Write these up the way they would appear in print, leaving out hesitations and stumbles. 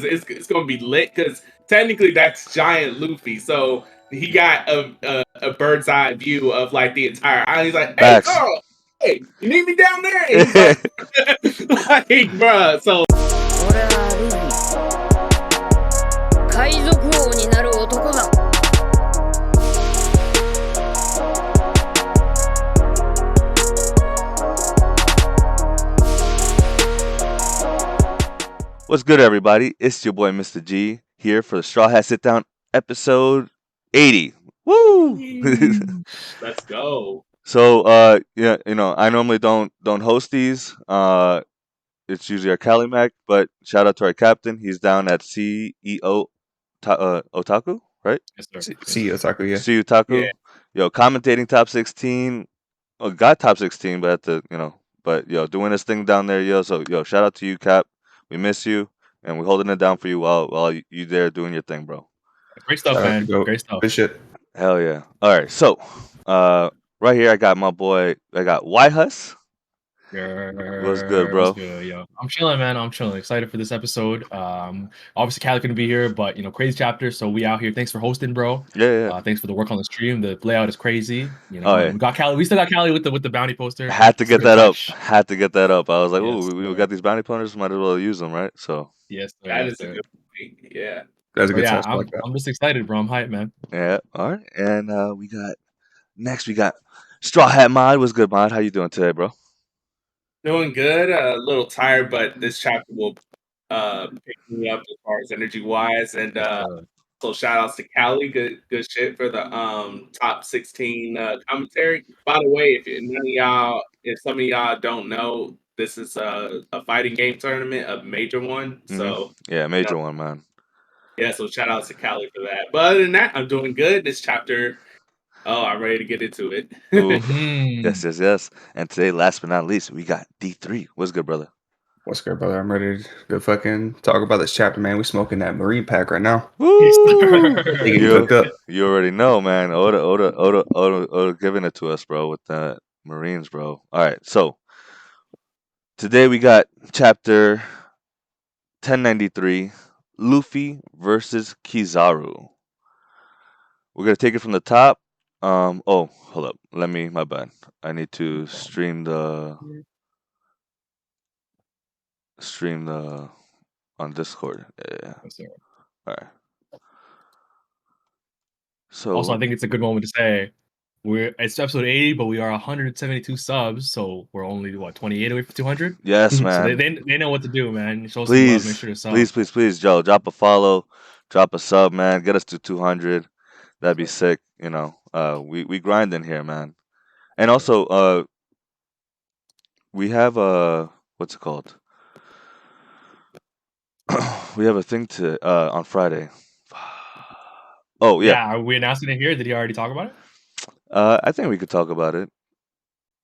because it's gonna be lit. Because technically that's giant Luffy, so he got a bird's eye view of like the entire island. He's like, "Hey, Facts. Zoro, hey, you need me down there?" And he's like, like, bruh. So 俺はルフィ海賊王になる男だ What's good, everybody? It's your boy, Mr. G, here for the Straw Hat Sitdown episode 80. Woo! let's go. So, yeah, I normally don't host these. It's usually our Cali Mac, but shout out to our captain. He's down at CEO Otaku, right? Yes, sir. See Otaku, yeah. CEO Otaku. Yeah. Yo, commentating top 16. Well, got top 16, but doing this thing down there, yo. So, yo, shout out to you, Cap. We miss you, and we're holding it down for you while you there doing your thing, bro. Great stuff, man. Great stuff. Good shit. Hell yeah. All right, so right here I got my boy. I got YHuss. What's good, bro? What's good, yo? I'm chilling, man. I'm chilling. Excited for this episode. Obviously Cali couldn't be here, but crazy chapter. So we out here. Thanks for hosting, bro. Yeah. Thanks for the work on the stream. The layout is crazy. Oh, yeah. We got Cali. We still got Cali with the bounty poster. Had to get that up. touch. Had to get that up. I was like, Yes, oh, we sir. got these bounty posters. Might as well use them, right? So Yes, sir, That yes, is a sir. good point. Yeah. That's a good yeah, touch. I like that. I'm just excited, bro. I'm hyped, man. yeah. All right, and we got Straw Hat Mod. What's good, Mod? How you doing today, bro? Doing good. A little tired, but this chapter will pick me up as far as energy wise. And so shout outs to Callie. Good shit for the top 16 commentary. By the way, if some of y'all don't know, this is a fighting game tournament, a major one. So Yeah, major one, man. yeah, so shout outs to Callie for that. But other than that, I'm doing good. This chapter, I'm ready to get into it. Oof. Mhm. Yes. And today, last but not least, we got D3. What's good, brother? What's good, brother? I'm ready to fucking talk about this chapter, man. We smoking that Marine pack right now. Yes, Woo! sir. They getting cooked up. You already know, man. Oda giving it to us, bro, with the Marines, bro. All right, so today we got chapter 1093, Luffy versus Kizaru. We're gonna take it from the top. Oh, hold up. My bad. I need to stream the on Discord. Yeah. Yes, sir. All right. So Also, I think it's a good moment to say it's episode 80, but we are 172 subs, so we're only 28 away from 200. yes, So man. they know what to do, man. Show some love. Make sure to sub. Please, Joe, drop a follow, drop a sub, man. Get us to 200. That'd be sick. We grinding here, man. And also, we have what's it called? We have a thing on Friday. Oh yeah. Are we announcing it here? Did he already talk about it? I think we could talk about it.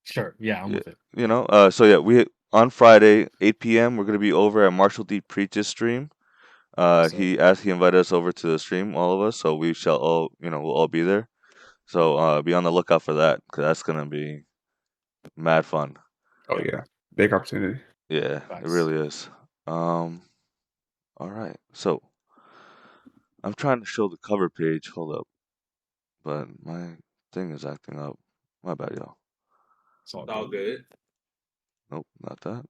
Sure. Yeah, I'm with it. So yeah, we on Friday 8 p.m. we're gonna be over at Marshall D Preach's stream. He invited us over to the stream, all of us, so we shall all we'll all be there. So be on the lookout for that, because that's gonna be mad fun. Oh yeah, big opportunity. Yeah, Nice. it really is. All right, so I'm trying to show the cover page. Hold up, but my thing is acting up. My bad, y'all. It's all All good. Nope, not that.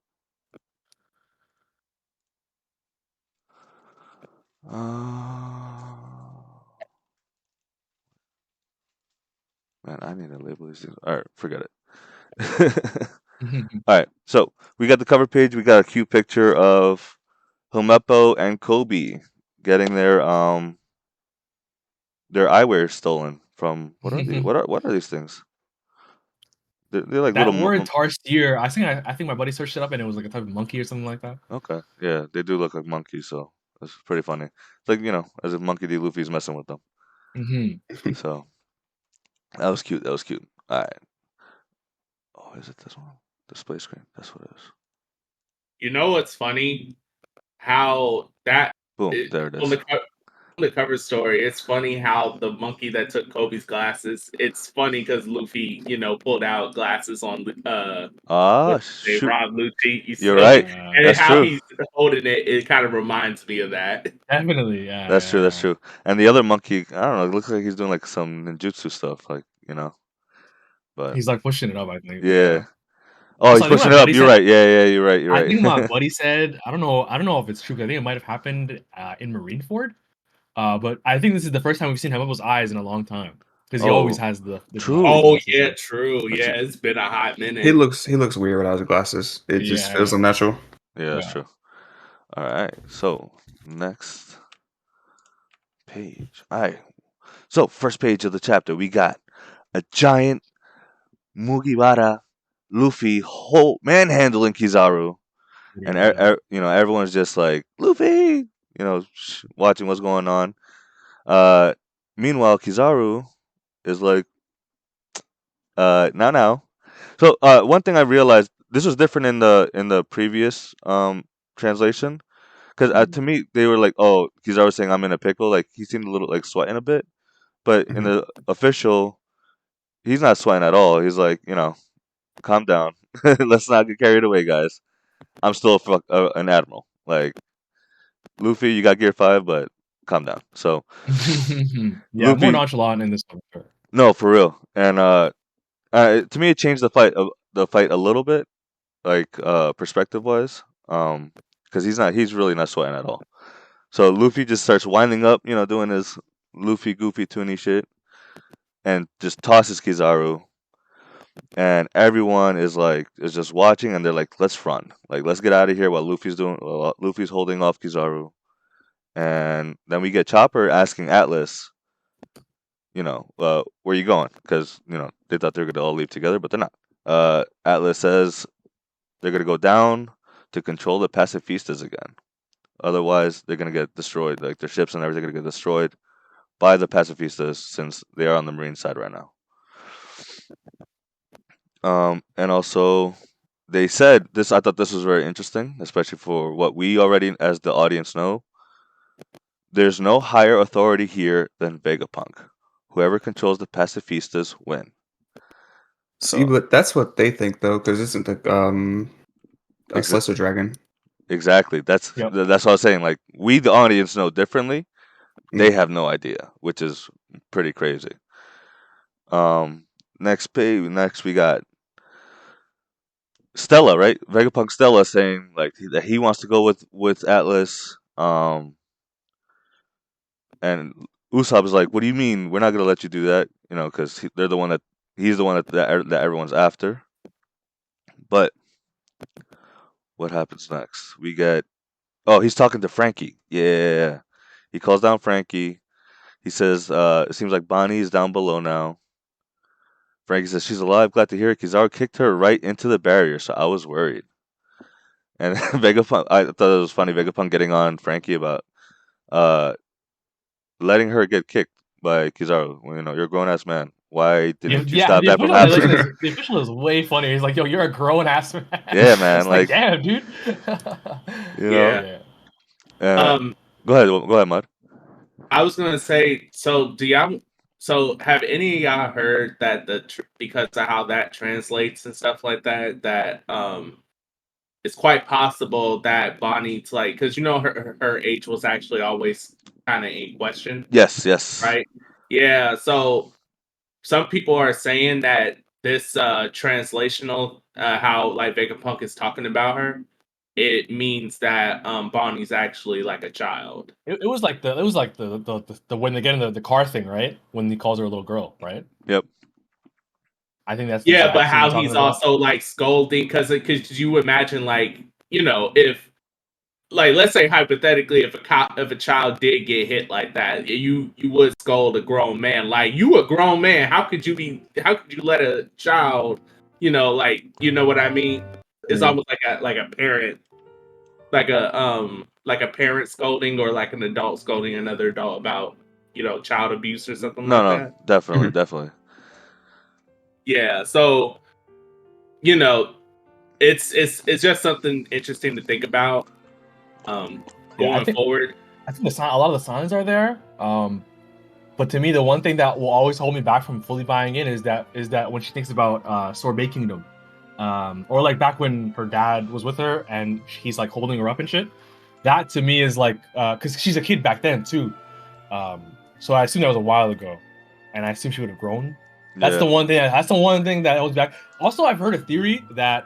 Man, I need to label these things. All right, forget it. All right, so we got the cover page. We got a cute picture of Himepo and Kobe getting their eyewear stolen from what are these? What are these things? They're like that little word tarsier. I think my buddy searched it up and it was like a type of monkey or something like that. Okay, yeah, they do look like monkeys, so that's pretty funny. It's like as if Monkey D. Luffy's messing with them. So that was cute. All right. Oh, is it this one? Display screen. That's what it is. You know what's funny? How that Boom. There it is. the cover story, it's funny how the monkey that took Kobe's glasses. It's funny because Luffy, pulled out glasses on what they Shoot, Rob Lucci. you're So, right. Yeah, and That's how true. he's holding it, it kind of reminds me of that. definitely. Yeah, That's true. That's yeah. true. And the other monkey, I don't know. It looks like he's doing like some ninjutsu stuff, like But He's like pushing it up. I think. yeah. Yeah. Oh, Also, he's I think my pushing it up. buddy You're said. right. Yeah, you're right. You're I right. think my buddy said. I don't know. I don't know if it's true. 'Cause I think it might have happened in Marineford. But I think this is the first time we've seen Hababo's eyes in a long time because he always Oh, has the true. Oh glasses. yeah, Yeah. true. That's Yeah, it's been a hot He minute. looks weird without his glasses. It just feels Yeah. unnatural. yeah, that's Yeah. true. All right. So next page. All right. So first page of the chapter, we got a giant Mugiwara Luffy manhandling Kizaru, and Yeah. everyone's just like Luffy, watching what's going on. Meanwhile, Kizaru is like, now. So one thing I realized, this was different in the previous translation, because to me they were like, oh, Kizaru saying I'm in a pickle, like he seemed a little like sweating a bit, but in Mhm. the official, he's not sweating at all. He's like, calm down, let's not get carried away, guys. I'm still an admiral. Like Luffy, you got Gear 5, but calm down. So Yeah. More Luffy, nonchalant in this one. Sure. no, for real, and to me it changed the fight a little bit, like perspective wise, because he's really not sweating at all. So Luffy just starts winding up, doing his Luffy goofy toony shit, and just tosses Kizaru, and everyone is just watching, and they're like, let's run, like let's get out of here while Luffy's holding off Kizaru. And then we get Chopper asking Atlas, where you going? Because they thought they were gonna all leave together, but they're not. Atlas says they're gonna go down to control the pacifistas again. Otherwise, they're gonna get destroyed. Like their ships and everything are gonna get destroyed by the pacifistas since they are on the marine side right now. And also they said this. I thought this was very interesting, especially for what we already, as the audience, know. There's no higher authority here than Vegapunk. Whoever controls the pacifistas win. See, So but that's what they think though, because isn't the a exa- Slesser Dragon? exactly. That's Yep. that's what I was saying. Like we, the audience, know differently. They Mm. have no idea, which is pretty crazy. Next page. Next, we got Stella, right? Vegapunk Stella saying like that he wants to go with Atlas. And Usopp is like, "What do you mean? We're not gonna let you do that?" Because they're the one that he's the one that everyone's after. But what happens next? We get he's talking to Frankie. Yeah, he calls down Frankie. He says, "It seems like Bonnie is down below now." Frankie says, "She's alive. Glad to hear it. Kizaru kicked her right into the barrier, so I was worried." And Vegapunk, I thought it was funny. Vegapunk getting on Frankie about uh letting her get kicked by Kizaru. Well, you're a grown ass man. Why didn't you Yeah. stop The that from official translation happening? is the official is way funny. He's like, "Yo, you're a grown ass man." Yeah, man. It's like, Like, damn, dude. you know. Yeah. Yeah. Uh, Um, go ahead, Mud. I was gonna say, so have any of y'all heard that because of how that translates and stuff like that, it's quite possible that Bonnie's like, because her age was actually always kind of in question, Yes. right? Yeah, so some people are saying that this translational, how like Vegapunk is talking about her, it means that Bonnie's actually like a child. It was like the when they get in the car thing, right? When he calls her a little girl, right? Yep. I think that's the Yeah, but exact scene you're how talking he's about. also like scolding because you imagine like if like let's say hypothetically if a child did get hit like that, you would scold a grown man like you a grown man. How could you let a child like what I mean? It's Yeah. almost like a parent like a parent scolding or like an adult scolding another adult about child abuse or something like No, that. definitely, Mhm. definitely. Yeah, so you know it's just something interesting to think about Yeah, I going think forward. I think a lot of the signs are there. But to me, the one thing that will always hold me back from fully buying in is that when she thinks about Sorbet Kingdom, or like back when her dad was with her and he's like holding her up and shit. That to me is like, because she's a kid back then too. So I assume that was a while ago, and I assume she would have grown. That's the one thing. That's the one thing that holds back. Also, I've heard a theory that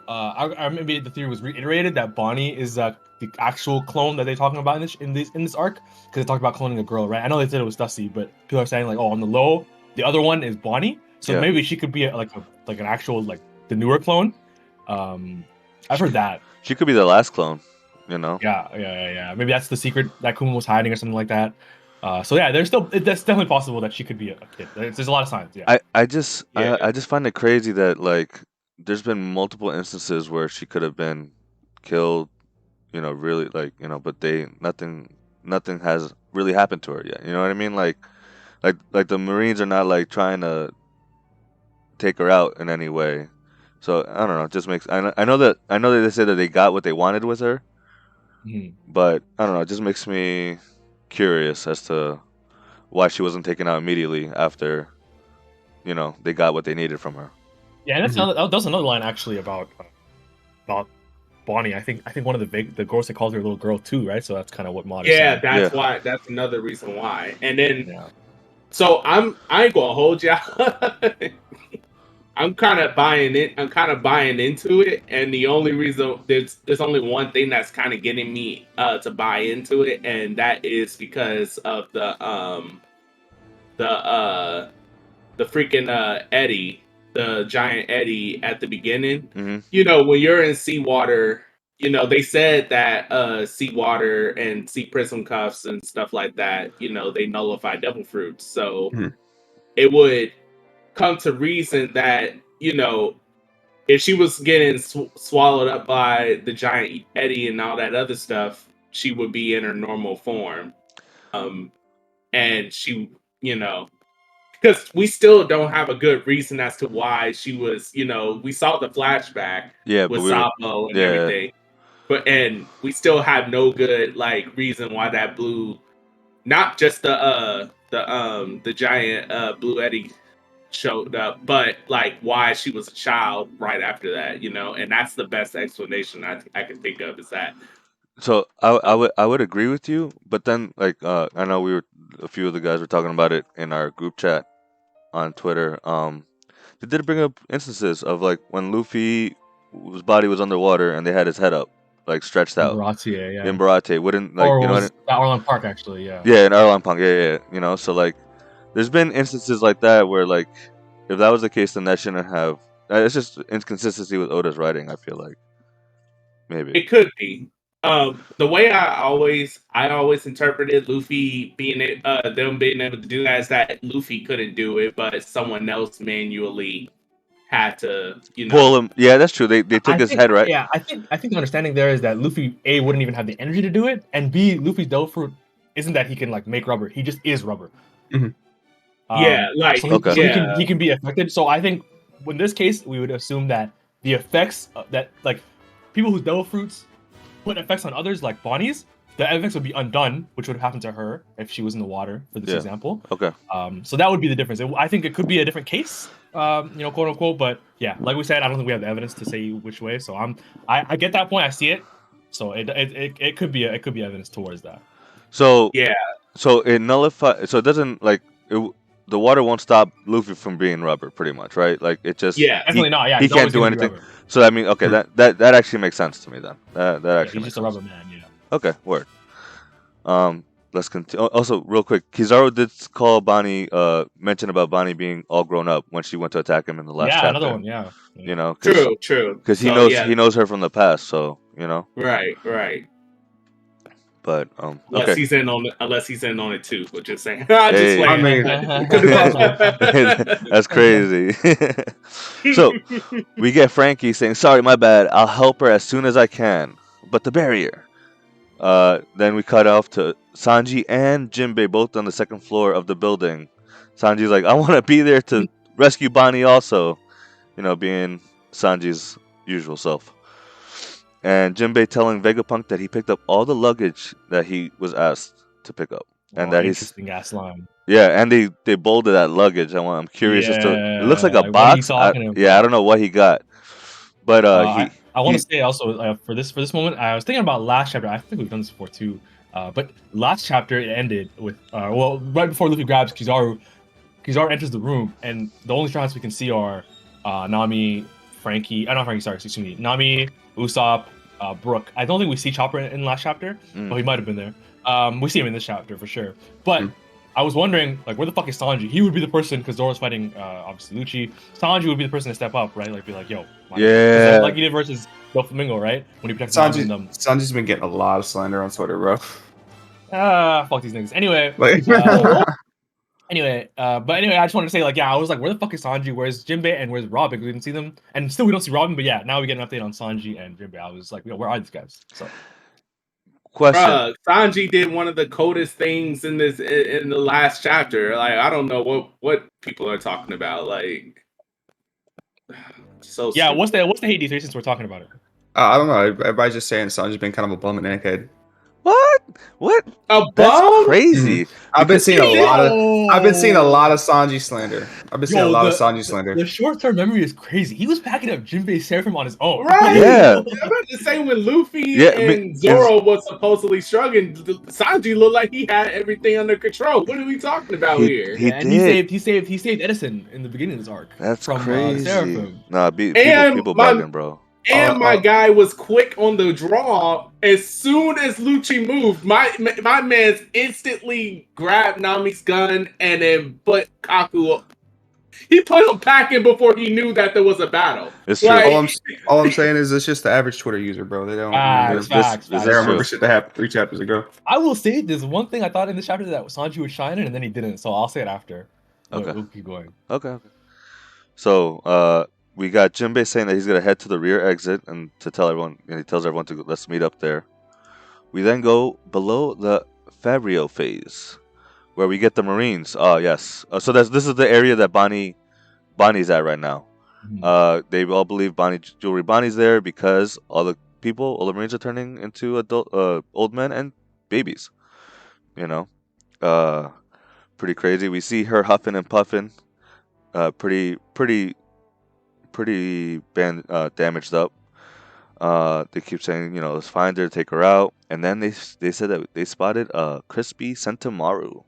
I maybe the theory was reiterated that Bonnie is the actual clone that they're talking about in this arc, because they talked about cloning a girl, right? I know they said it was Dusty, but people are saying like, oh, on the low, the other one is Bonnie, so maybe she could be like an actual like the newer clone. I've heard that she could be the last clone. You know. Yeah. Maybe that's the secret that Kuma was hiding or something like that. So yeah, that's definitely possible that she could be a kid. There's a lot of signs. Yeah. I just find it crazy that like there's been multiple instances where she could have been killed, you know, really like, you know, but nothing has really happened to her yet. You know what I mean? Like the Marines are not like trying to take her out in any way. So I don't know. It just makes I know that they said that they got what they wanted with her, but I don't know. It just makes me curious as to why she wasn't taken out immediately after, you know, they got what they needed from her. Yeah, and that's another line actually about Bonnie. I think one of the Gorosei calls her a little girl too, right? So that's kind of what Mod is saying. That's why. That's another reason why. And then, so I ain't gonna hold y'all. I'm kind of buying it. I'm kind of buying into it, and the only reason there's only one thing that's kind of getting me to buy into it, and that is because of the freaking Eddie, the giant Eddie at the beginning. Mm-hmm. You know, when you're in seawater, you know, they said that seawater and sea prism cuffs and stuff like that, you know, they nullify devil fruits. So it would come to reason that, you know, if she was getting swallowed up by the giant Eddie and all that other stuff, she would be in her normal form. And she, you know, because we still don't have a good reason as to why she was, you know, we saw the flashback with Sabo and everything, and we still have no good like reason why that blue, not just the giant blue Eddie showed up, but like why she was a child right after that, you know, and that's the best explanation I can think of is that. So I would agree with you, but then like I know a few of the guys were talking about it in our group chat on Twitter. They did bring up instances of like when Luffy's body was underwater and they had his head up, like stretched out. In Barate, wouldn't like, or you know, was Arlong Park actually, yeah. Yeah, in Arlong Park, yeah. You know, so like, there's been instances like that where like, if that was the case, then that shouldn't have. It's just inconsistency with Oda's writing. I feel like maybe it could be. The way I always interpreted Luffy being them being able to do that is that Luffy couldn't do it, but someone else manually had to, you know, pull him. Yeah, that's true. They took his head, right? Yeah, I think the understanding there is that Luffy A wouldn't even have the energy to do it, and B, Luffy's devil fruit isn't that he can like make rubber. He just is rubber. Like so he can be affected. So I think in this case we would assume that the effects that like people whose devil fruits put effects on others, like Bonnie's, the effects would be undone, which would have happened to her if she was in the water, for this example. Okay. So that would be the difference. I think it could be a different case, you know, quote unquote. But yeah, like we said, I don't think we have the evidence to say which way. So I get that point. I see it. So it could be evidence towards that. So So it nullifies. So it doesn't like it. The water won't stop Luffy from being rubber, pretty much, right? Like it just definitely not. Yeah, he can't do anything. So I mean, okay, that actually makes sense to me then. That actually he's just a rubber man. Yeah. Okay, word. Let's continue. Also, real quick, Kizaru did call Bonnie, mention about Bonnie being all grown up when she went to attack him in the last chapter. Another one. Yeah. You know, true. Because he knows her from the past, so you know. Right. But unless he's in on it too, but just saying. That's crazy. So we get Frankie saying, "Sorry, my bad. I'll help her as soon as I can." But the barrier. Then we cut off to Sanji and Jinbei both on the second floor of the building. Sanji's like, "I want to be there to rescue Bonnie also," you know, being Sanji's usual self. and Jinbei telling Vegapunk that he picked up all the luggage that he was asked to pick up, and that he's interesting ass line. yeah, and they bolded that luggage. I'm curious as to it looks like a like, what are you box. talking about? Yeah, I don't know what he got, but I want to say also for this moment, I was thinking about last chapter. I think we've done this before too. But last chapter it ended with well, right before Luffy grabs Kizaru. Kizaru enters the room, and the only Straw Hats we can see are Nami, Frankie. Not Frankie. Sorry, excuse me. Nami, Usopp, Brook. I don't think we see Chopper in the last chapter, but he might have been there. We see him in this chapter for sure. But I was wondering, like, where the fuck is Sanji? He would be the person because Zoro's fighting, obviously Lucci. Sanji would be the person to step up, right? Like, be like, yo, yeah, like he did versus Doflamingo, right? When he protected them. Sanji's been getting a lot of slander on Twitter, bro. Fuck these niggas. Anyway, Like, but anyway, I just wanted to say, like, yeah, I was like, where the fuck is Sanji? Where's Jinbei and where's Robin? We didn't see them, and still we don't see Robin. But yeah, now we get an update on Sanji and Jinbei. I was like, yo, where are these guys? So, question. Sanji did one of the coldest things in the last chapter. Like, I don't know what people are talking about. Like, so yeah, stupid. what's the Hades since we're talking about it? I don't know. Everybody's just saying Sanji's been kind of a bum and Egghead. What? A That's bum? crazy. I've been seeing a lot of Sanji slander. I've been seeing a lot of Sanji slander. The short-term memory is crazy. He was packing up Jinbei's Seraphim on his own. Right. Yeah. I'm about to say when Luffy and Zoro was supposedly struggling, Sanji looked like he had everything under control. What are we talking about here? He did. He saved Edison in the beginning of this arc. That's from, crazy. The Seraphim. Nah, people bugging, bro. And my guy was quick on the draw. As soon as Lucci moved, my man's instantly grabbed Nami's gun and then put Kaku. He put him packing before he knew that there was a battle. It's true. Like, all I'm saying is it's just the average Twitter user, bro. They don't remember. Facts. They remember shit that happened 3 chapters ago. I will say there's one thing I thought in this chapter that Sanji was shining, and then he didn't. So I'll say it after. Okay. We'll keep going. Okay. So, we got Jinbei saying that he's gonna head to the rear exit and to tell everyone. And he tells everyone to let's meet up there. We then go below the Fabio phase, where we get the Marines. Oh yes. So this is the area that Bonnie's at right now. They all believe Jewelry Bonnie's there because all the Marines are turning into old men and babies. You know, pretty crazy. We see her huffing and puffing. Pretty damaged up. They keep saying, let's find her, take her out, and then they said that they spotted crispy Sentomaru.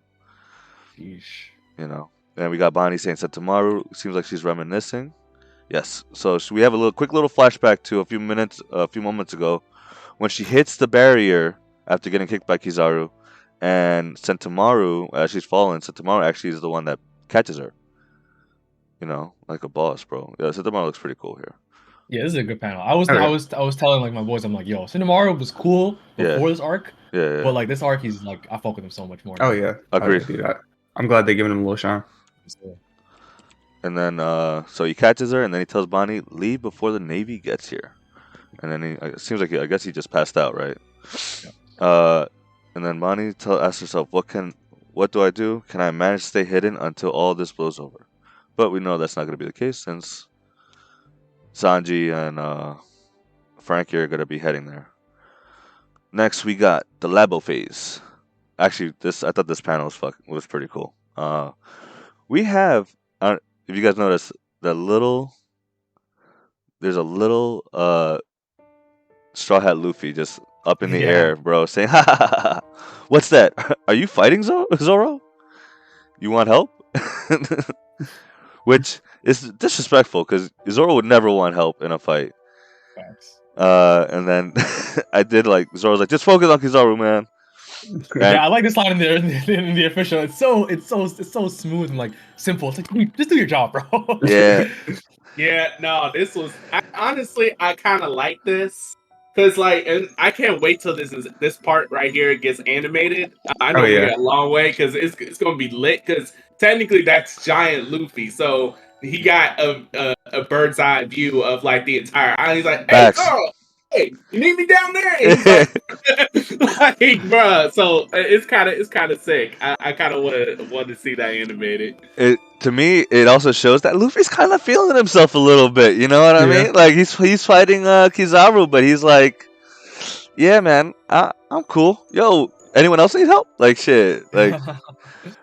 Sheesh. And we got Bonnie saying Sentomaru. Seems like she's reminiscing. Yes. So we have a quick little flashback to a few moments ago, when she hits the barrier after getting kicked by Kizaru, and Sentomaru, as she's falling, Sentomaru actually is the one that catches her. Like a boss, bro. Yeah, Sentomaru looks pretty cool here. Yeah, this is a good panel. I was telling like my boys, I'm like, yo, Sentomaru was cool before this arc. Yeah. But like this arc, he's like, I fuck with him so much more. Oh yeah, agreed. I'm glad they're giving him a little shine. And then so he catches her, and then he tells Bonnie, leave before the Navy gets here. And then it seems like I guess he just passed out, right? Yeah. And then Bonnie asks herself, what do I do? Can I manage to stay hidden until all this blows over? But we know that's not going to be the case since Sanji and Frankie are going to be heading there. Next, we got the Labo phase. Actually, I thought this panel was pretty cool. We have, if you guys notice, there's a little Straw Hat Luffy just up in the air, bro, saying, ha ha ha ha. What's that? Are you fighting Zoro? You want help? Which is disrespectful because Zoro would never want help in a fight. Thanks. And then I did like Zoro's like, just focus on Kizaru, man. Yeah, I like this line in the official. It's so smooth and like simple. It's like, just do your job, bro. Yeah. Yeah. No, this was honestly, I kind of like this. Cause and I can't wait till this part right here gets animated. I know we got a long way because it's gonna be lit. Cause technically that's giant Luffy, so he got a bird's eye view of like the entire island. He's like, "Hey, Carl, hey, you need me down there?" And he's like, bruh. So it's kind of sick. I kind of want to see that animated. To me, it also shows that Luffy's kind of feeling himself a little bit. You know what I mean? Like he's fighting Kizaru, but he's like, Yeah, man, I'm cool. Yo, anyone else need help? Like shit,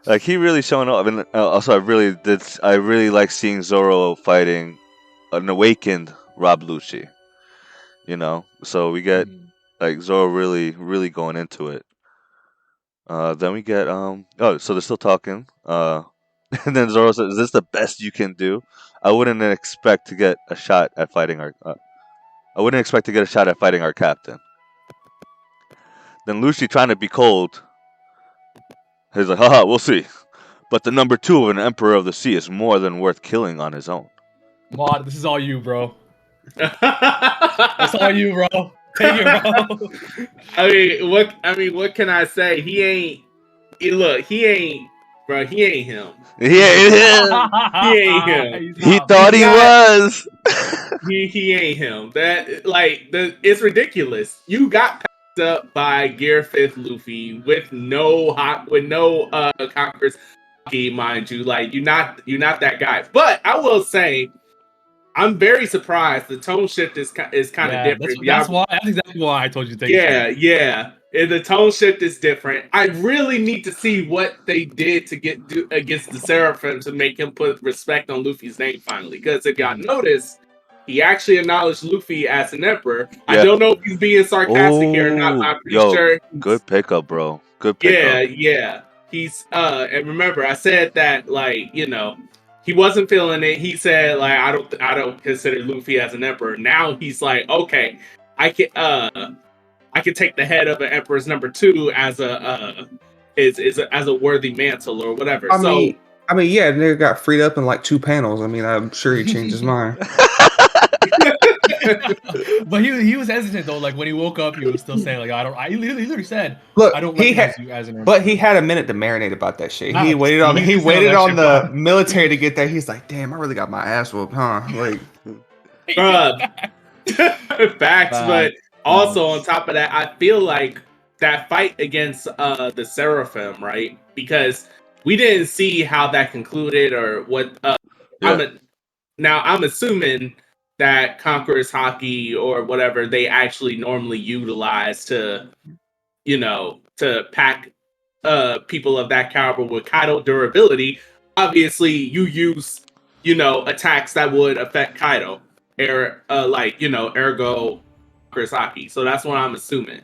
like he really showing up. And also, I really like seeing Zoro fighting an awakened Rob Lucci. You know, so we get like Zoro really going into it. Then we get oh, so they're still talking. And then Zoro says, "Is this the best you can do?" I wouldn't expect to get a shot at fighting our. I wouldn't expect to get a shot at fighting our captain. Then Lucy, trying to be cold, he's like, "Haha, we'll see." But the number 2 of an Emperor of the Sea is more than worth killing on his own. Mod, this is all you, bro. That's all you, bro. Take it, bro. What can I say? He ain't bro. He ain't him. He ain't him. He ain't him. He thought he was. He ain't him. It's ridiculous. You got passed up by Gear 5th Luffy with no Conqueror's hockey, mind you. Like you're not that guy. But I will say, I'm very surprised. The tone shift is kind of different. That's exactly why I told you to take it. Yeah. And the tone shift is different. I really need to see what they did to get against the Seraphim to make him put respect on Luffy's name finally. Because if y'all notice, he actually acknowledged Luffy as an emperor. Yeah. I don't know if he's being sarcastic here or not. I'm pretty sure. Good pickup, bro. Good pickup. Yeah. He's and remember, I said that he wasn't feeling it. He said like I don't consider Luffy as an emperor. Now he's like, okay, I can take the head of an emperor's number 2 as a worthy mantle or whatever. I mean, yeah, nigga got freed up in like 2 panels. I mean, I'm sure he changed his mind. But he was hesitant though. Like when he woke up, he was still saying like he literally said, "Look, I don't recognize you as an emperor." But he had a minute to marinate about that shit. He waited on the military to get that. He's like, "Damn, I really got my ass whooped, huh?" Like, facts. But also on top of that, I feel like that fight against the Seraphim, right? Because we didn't see how that concluded or what. I'm assuming that Conqueror's hockey or whatever they actually normally utilize to pack people of that caliber with Kaido durability. Obviously, you use attacks that would affect Kaido, ergo Conqueror's hockey. So that's what I'm assuming.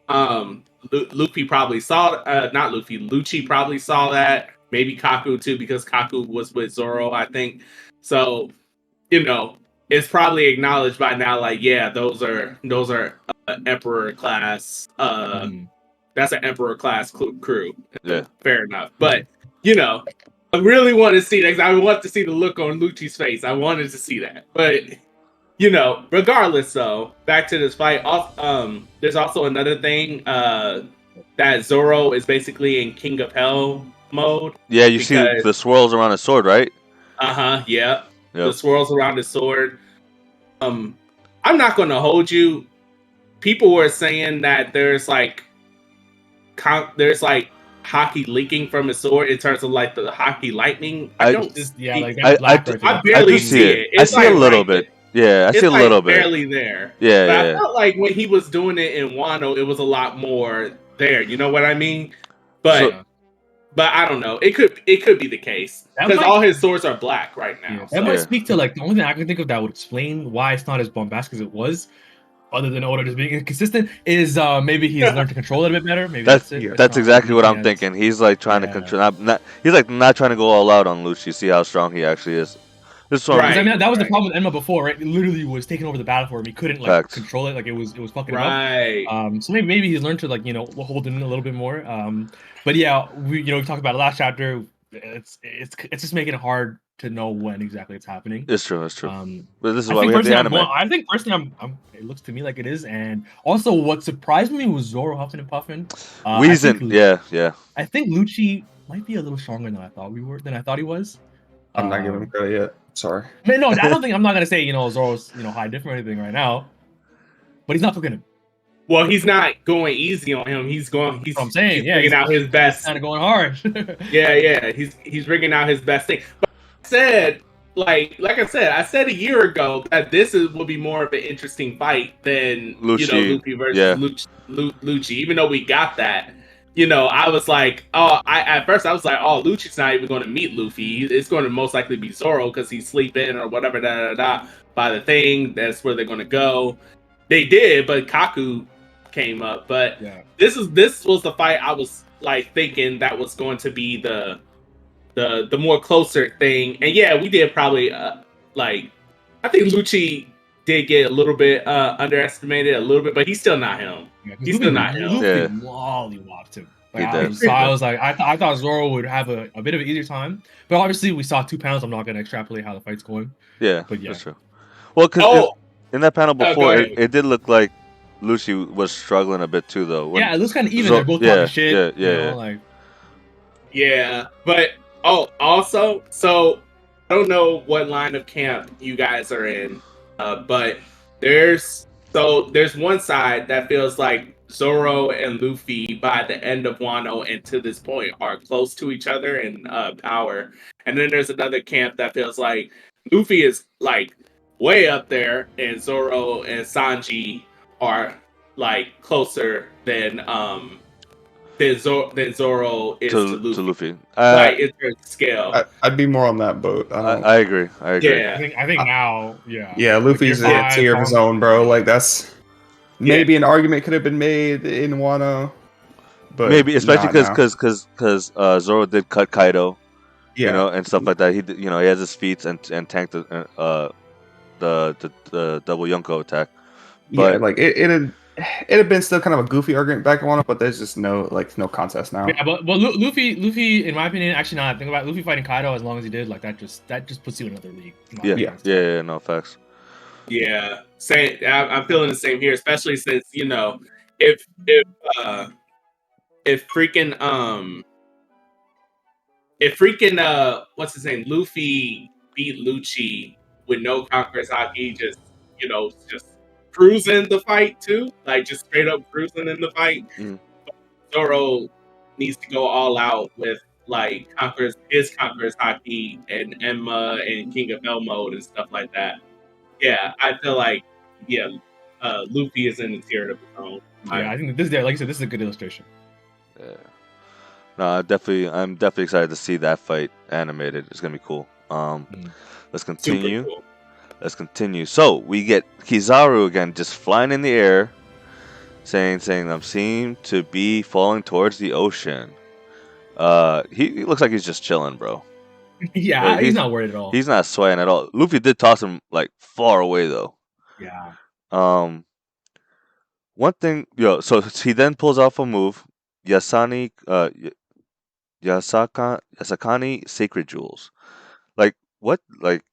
Luffy probably saw, not Luffy, Lucci probably saw that. Maybe Kaku too, because Kaku was with Zoro, I think. So, it's probably acknowledged by now. Like, yeah, those are Emperor class. That's an Emperor class crew. Yeah, fair enough. But I really want to see that. I want to see the look on Lucci's face. I wanted to see that, but. Regardless, though, back to this fight. There's also another thing that Zoro is basically in King of Hell mode. Yeah, you see the swirls around his sword, right? Yeah. Yep. The swirls around his sword. I'm not going to hold you. People were saying that there's hockey leaking from his sword in terms of like the hockey lightning. I barely see it. I see a little bit. Yeah, I see a little bit. Barely there. Yeah, but I felt like when he was doing it in Wano, it was a lot more there. You know what I mean? But I don't know. It could be the case because all his swords are black right now. That might speak to like the only thing I can think of that would explain why it's not as bombastic as it was, other than Oda just being inconsistent, is maybe he's learned to control it a bit better. Maybe that's it. That's exactly what I'm thinking. He's like trying to control. He's like not trying to go all out on Lucci. See how strong he actually is. Right. I mean, that was the problem with Enma before, right? It literally was taking over the battle for him. He couldn't control it. Like it was fucking up. So maybe he's learned to hold in a little bit more. But yeah, we talked about it last chapter. It's just making it hard to know when exactly it's happening. It's true. But this is why we have the anime. I think personally, it looks to me like it is. And also, what surprised me was Zoro huffing and puffing. Weezing, yeah. I think Lucci might be a little stronger than I thought he was. I'm not giving him credit yet. Sorry. Man, no, I don't think I'm not gonna say Zoro's high diff or anything right now, but he's not cooking him. Well, he's not going easy on him. He's I'm saying, bringing out his best. Kind of going hard. yeah. He's bringing out his best thing. But I said like I said a year ago that will be more of an interesting fight than Lucci, Luffy versus yeah. Lucci. Even though we got that, I was like, at first I was like, oh, Lucci's not even going to meet Luffy. It's going to most likely be Zoro because he's sleeping or whatever. By the thing, that's where they're going to go. They did, but Kaku came up. But Yeah. this was the fight I was like thinking that was going to be the more closer thing. And yeah, we did probably like I think Lucci did get a little bit underestimated a little bit, but he's still not him. Yeah, He's still not him. Luffy Yeah. lollywopped him. He Like, did. I was like, I thought Zoro would have a bit of an easier time, but obviously we saw 2 panels. I'm not gonna extrapolate how the fight's going. Yeah, But yeah. that's true. Well, because Oh, in that panel go before, ahead. it did look like Lucci was struggling a bit too, though. When Yeah, it looks kind of even. Zo- They're both yeah, talking shit. yeah. Like Yeah, but also, so I don't know what line of camp you guys are in, but there's one side that feels like Zoro and Luffy by the end of Wano and to this point are close to each other in power, and then there's another camp that feels like Luffy is like way up there, and Zoro and Sanji are like closer than Zoro is to Luffy. To Luffy. Like it's their scale. I'd be more on that boat. I agree. I agree. Yeah. I think now, yeah. Yeah, Luffy's in a tier of his own, bro. Like that's maybe an argument could have been made in Wano, but maybe especially not now. because Zoro did cut Kaido, Yeah, and stuff like that. He he has his feats and tanked the double Yonko attack. yeah, But like it'd have been still kind of a goofy argument back in Wano, but there's just no contest now. Yeah, but Luffy, in my opinion, actually not. Think about Luffy fighting Kaido as long as he did, like that just puts you in another league. Yeah, no facts. Yeah. Same. I'm feeling the same here, especially since if freaking what's his name, Luffy beat Lucci with no Conqueror's Haki, just cruising the fight too, like just straight up cruising in the fight. Zoro needs to go all out with like Conqueror's Haki and Emma and King of Hell mode and stuff like that. Yeah, I feel like Luffy is in the tier of his own. Yeah, I think this, like you said, this is a good illustration. Yeah. No, I'm definitely excited to see that fight animated. It's gonna be cool. Let's continue. Cool. Let's continue. So we get Kizaru again, just flying in the air, saying I'm seen to be falling towards the ocean. He looks like he's just chilling, bro. Yeah, he's not worried at all. He's not sweating at all. Luffy did toss him like far away though. Yeah. One thing, so he then pulls off a move, Yasakani Sacred Jewels. Like what? Like,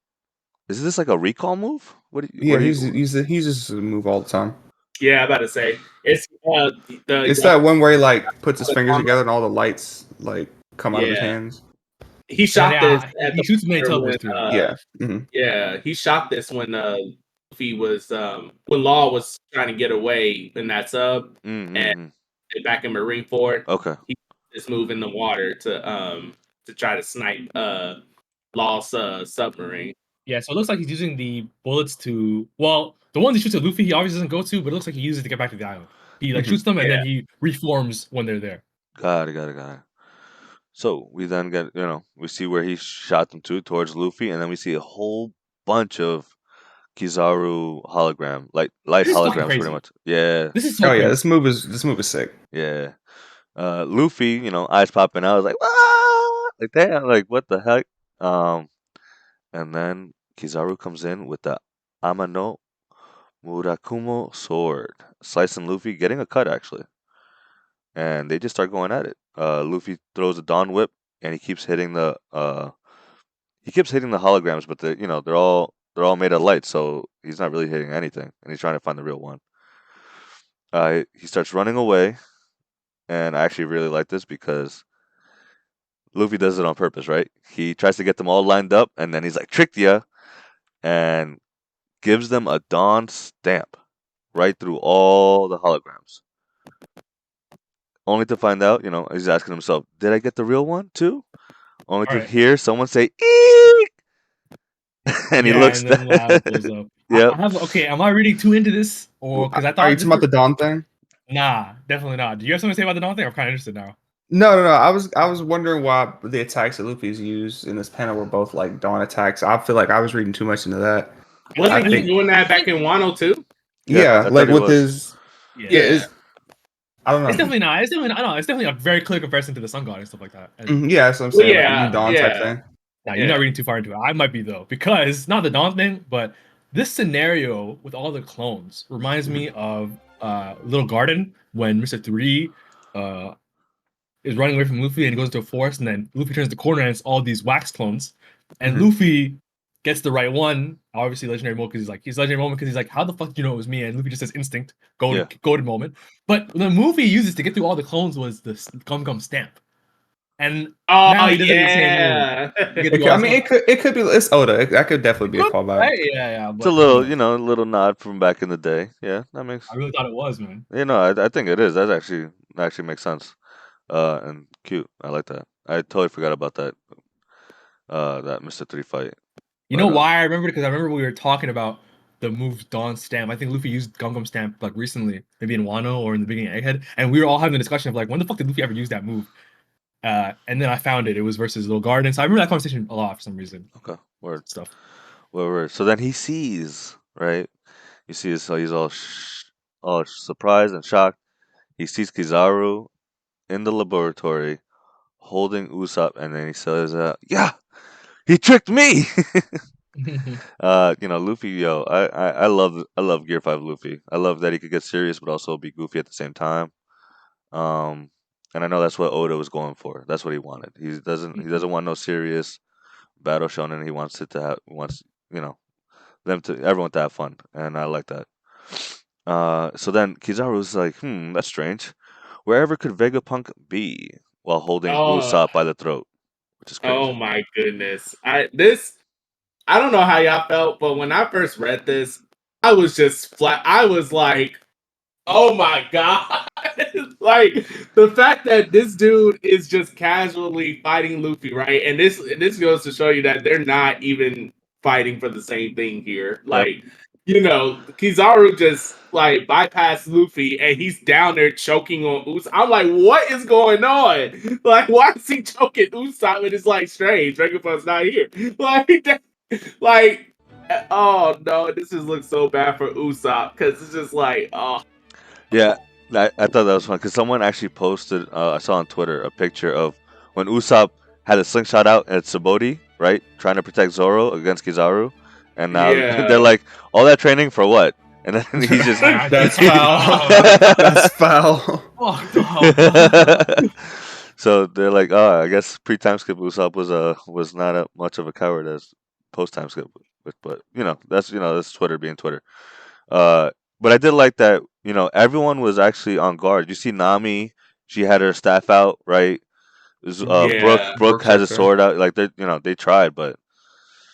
is this like a recall move? He's just a move all the time. Yeah, I'm about to say it's that one where he like puts his fingers together and all the lights like come out of his hands. He shot this. He shoots many teleports too. Yeah, he shot this when Luffy was when Law was trying to get away in that sub and back in Marineford. Okay, he did this move in the water to try to snipe Law's submarine. Yeah, so it looks like he's using the bullets to the ones he shoots at Luffy, he obviously doesn't go to, but it looks like he uses it to get back to the island. He like shoots them and then he reforms when they're there. Got it. So we then get, we see where he shot them towards Luffy, and then we see a whole bunch of Kizaru hologram, like light holograms, pretty much. Yeah. This is so crazy. Yeah, this move is sick. Yeah. Luffy, eyes popping out. I was like, ah! Like damn, like what the heck? And then Kizaru comes in with the Amano Murakumo sword, slicing Luffy, getting a cut actually. And they just start going at it. Luffy throws a Dawn Whip, and he keeps hitting the holograms, but they're all made of light, so he's not really hitting anything, and he's trying to find the real one. He starts running away, and I actually really like this because Luffy does it on purpose, right? He tries to get them all lined up, and then he's like, tricked ya, and gives them a Dawn stamp right through all the holograms. Only to find out, he's asking himself, did I get the real one too? Only to hear someone say, eek! and he Yeah, looks and then dead. Lab goes up. Yep. Okay, am I reading too into this? Or because I Are thought you this talking about the Dawn thing? Nah, definitely not. Do you have something to say about the Dawn thing? I'm kind of interested now. No. I was wondering why the attacks that Luffy's used in this panel were both like Dawn attacks. I feel like I was reading too much into that. Wasn't I he think- doing that back in Wano too? Yeah, I like thought he with was. his Yeah. I don't know. It's definitely not. It's definitely. I don't know. It's definitely a very clear comparison to the Sun God and stuff like that. And Yeah, that's what I'm Well, saying. Like yeah, new Dawn yeah. type thing. now you're not reading too far into it. I might be though, because not the Dawn thing, but this scenario with all the clones reminds me of Little Garden when Mr. 3 is running away from Luffy and he goes into a forest, and then Luffy turns the corner and it's all these wax clones, and Luffy gets the right one. Obviously, legendary moment because he's legendary moment because he's like, how the fuck do you know it was me? And Luffy just says instinct, goated moment. But the movie uses to get through all the clones was the Gum Gum stamp, and now he does it in the same move. It could be it's Oda. That could definitely be a callback. Right? Yeah. It's a little, a little nod from back in the day. Yeah, that makes. I really thought it was, man. I think it is. That actually makes sense. And cute. I like that. I totally forgot about that. That Mr. 3 fight. You know why I remember it? Because I remember we were talking about the move Dawn Stamp. I think Luffy used Gum Gum Stamp like recently, maybe in Wano or in the beginning of Egghead, and we were all having a discussion of like, when the fuck did Luffy ever use that move? And then I found it. It was versus Little Garden. So I remember that conversation a lot for some reason. Okay, word stuff. Word. So then he sees, right? You see, so he's all surprised and shocked. He sees Kizaru in the laboratory holding Usopp, and then he says, "Yeah, he tricked me." Luffy, I love Gear 5 Luffy. I love that he could get serious but also be goofy at the same time. And I know that's what Oda was going for. That's what he wanted. He doesn't want no serious battle shonen. He wants everyone to have fun, and I like that. So then Kizaru's like, that's strange. Wherever could Vegapunk be while holding Usopp by the throat? Which is crazy. Oh my goodness. I don't know how y'all felt, but when I first read this, I was just flat. I was like, oh my god. Like the fact that this dude is just casually fighting Luffy, right? And this goes to show you that they're not even fighting for the same thing here. Like, Kizaru just like bypassed Luffy and he's down there choking on Usopp. I'm like, what is going on? Like, why is he choking Usopp? And it's like strange. Vegapunk's not here. Oh no, this just looks so bad for Usopp because it's just like, oh. Yeah, I thought that was fun because someone actually posted. I saw on Twitter a picture of when Usopp had a slingshot out at Sabaody, right, trying to protect Zoro against Kizaru, and now they're like, all that training for what? And then he just That's foul. That's foul. So they're like, oh, I guess pre-time skip Usopp was not much of a coward as post-time skip, but that's Twitter being Twitter. But I did like that, everyone was actually on guard. You see Nami, she had her staff out, right? Brooke has a sword out. Like they tried, but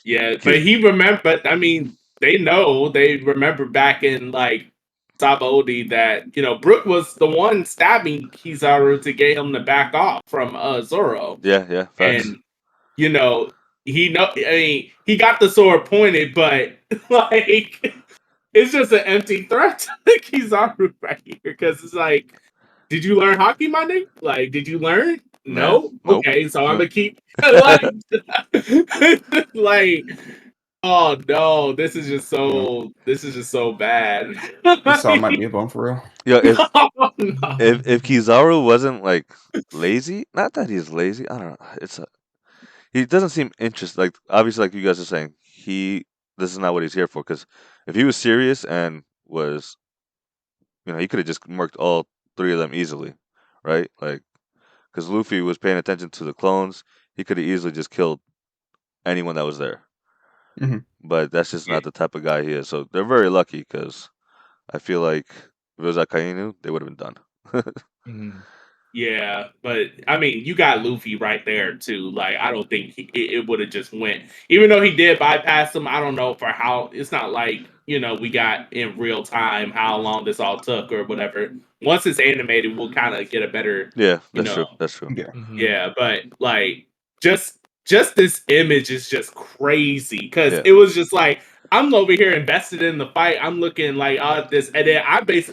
but he remembered. I mean, they remember back in like Sabaody that Brooke was the one stabbing Kizaru to get him to back off from Zoro. Yeah, facts. And he got the sword pointed, but like it's just an empty threat to Kizaru right here because it's like, did you learn hockey, my nigga? Like, did you learn? No. Nope. Okay, so I'm gonna keep like, oh no, this is just so bad. This song might be a bone for real. Yeah, if Kizaru wasn't like lazy, not that he's lazy, I don't know. He doesn't seem interested. Like obviously, like you guys are saying, this is not what he's here for. Because if he was serious and was, he could have just murked all three of them easily, right? Like, because Luffy was paying attention to the clones, he could have easily just killed anyone that was there. Mm-hmm. But that's just not the type of guy he is. So they're very lucky because I feel like if it was Akainu, they would have been done. Yeah, but I mean, you got Luffy right there too. Like, I don't think it would have just went. Even though he did bypass him, I don't know for how. It's not like we got in real time how long this all took or whatever. Once it's animated, we'll kind of get a better. Yeah, that's true. That's true. Yeah. Yeah, but like just just this image is just crazy because Yeah. it was just like I'm over here invested in the fight. I'm looking like this, and then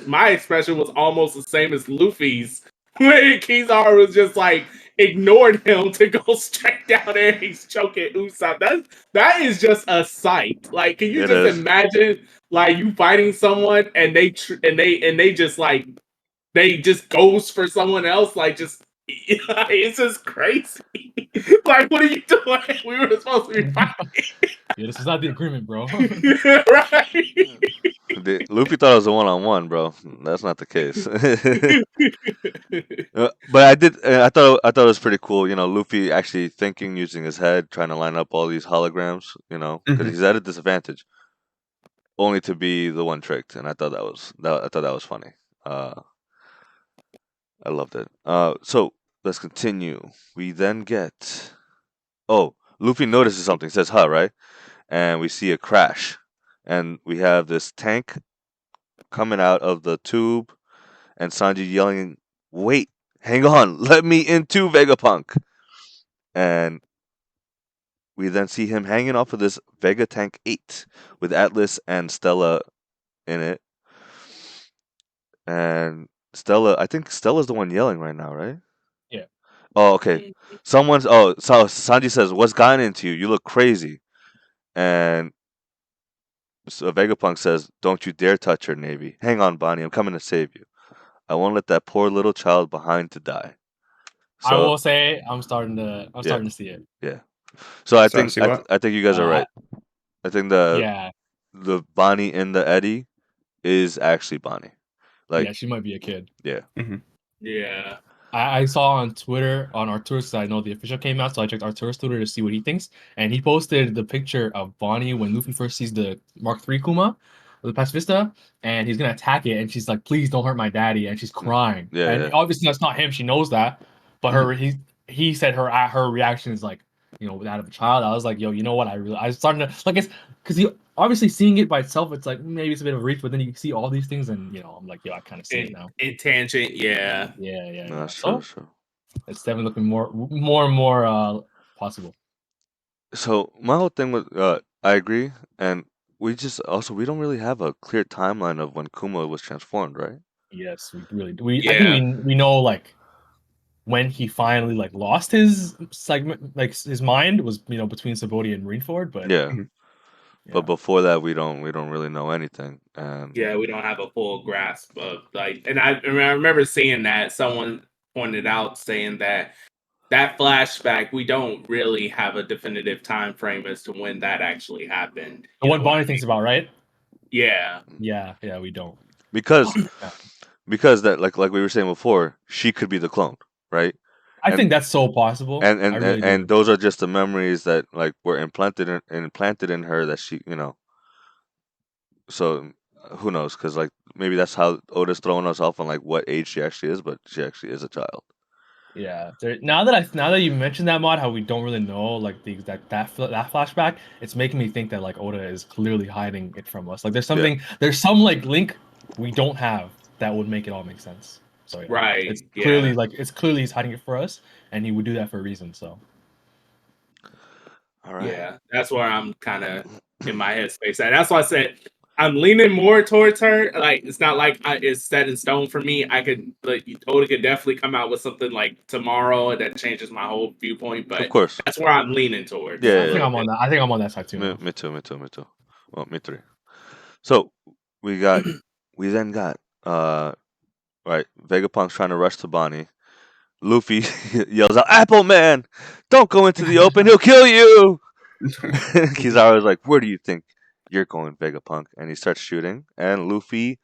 my expression was almost the same as Luffy's. When Kizaru was just like ignored him to go straight down there, he's choking Usopp. That is just a sight. Like, can you It just is. imagine like you fighting someone and they just like they just goes for someone else? Like, just it's just crazy. Like, what are you doing? We were supposed to be fighting. Yeah, this is not the agreement, bro. Right. Luffy thought it was a one-on-one, bro. That's not the case. But I thought it was pretty cool. You know, Luffy actually thinking, using his head, trying to line up all these holograms. You know, because Mhm. he's at a disadvantage, only to be the one tricked. And I thought that was funny. I loved it. So let's continue. We then get Luffy notices something. Says "huh," right? And we see a crash, and we have this tank coming out of the tube, and Sanji yelling, "Wait, hang on, let me into Vegapunk!" And we then see him hanging off of this Vega Tank 8 with Atlas and Stella in it. And I think Stella's the one yelling right now, right? Yeah. Oh, okay. So Sanji says, "What's gotten into you? You look crazy." And so Vegapunk says, "Don't you dare touch her, Navy. Hang on, Bonnie, I'm coming to save you. I won't let that poor little child behind to die." I So will say I'm starting to see it. yeah. So I Sorry, think see what? I think you guys are right. I think Yeah, the Bonnie in the Eddie is actually Bonnie. Like, yeah, she might be a kid. yeah. Yeah. I saw on Twitter on Arturus, I know the official came out, so I checked Arturus Twitter to see what he thinks, and he posted the picture of Bonnie when Luffy first sees the Mark III Kuma, the pacifista, and he's gonna attack it, and she's like, "Please don't hurt my daddy," and she's crying, Yeah, and yeah. obviously that's not him. She knows that, but he said her reaction is like, that of a child. I was like, yo, you know what? I started to like, it's because he obviously seeing it by itself, it's like maybe it's a bit of a reach, but then you see all these things, and I'm like, yo, I kind of see it now. In tangent, yeah. Yeah. No, that's true, So that's true. it's definitely looking more and more possible. So my whole thing with I agree, and we don't really have a clear timeline of when Kuma was transformed, right? Yes, we really do. I think Yeah. we know like when he finally like lost his segment, like his mind was between Sabaody and Marineford, but Yeah. Mhm. But yeah. before that, we don't really know anything. And Yeah, we don't have a full grasp of like, and I remember seeing that someone pointed out saying that flashback we don't really have a definitive time frame as to when that actually happened. The You one know what I Bonnie mean? thinks about, right? Yeah, Yeah, we don't. because Yeah. because that like we were saying before, she could be the clone, right? I And think that's so possible. I really and do. those are just the memories that like were implanted in her that she, so who knows? Because like maybe that's how Oda's throwing us off on like what age she actually is, but she actually is a child. Yeah. Now that you mentioned that mod, how we don't really know like the exact that flashback, it's making me think that like Oda is clearly hiding it from us. Like Yeah. there's some like link we don't have that would make it all make sense. So yeah, right. Yeah, it's clearly he's hiding it for us, and he would do that for a reason. So All right. yeah. That's where I'm kind of in my headspace at. That's why I said I'm leaning more towards her. Like, it's not like it's set in stone for me. I could like Oda could definitely come out with something like tomorrow that changes my whole viewpoint. Of But course. that's where I'm leaning towards Yeah, yeah, a yeah, yeah. little bit. I think I'm on that side too Me, now. me too. Me too. Me too. Well, me three. So we got we then got right. Vegapunk's trying to rush to Bonnie. Luffy yells out, "Apple Man, don't go into the open. He'll kill you." Kizaru's like, "Where do you think you're going, Vegapunk?" And he starts shooting, and Luffy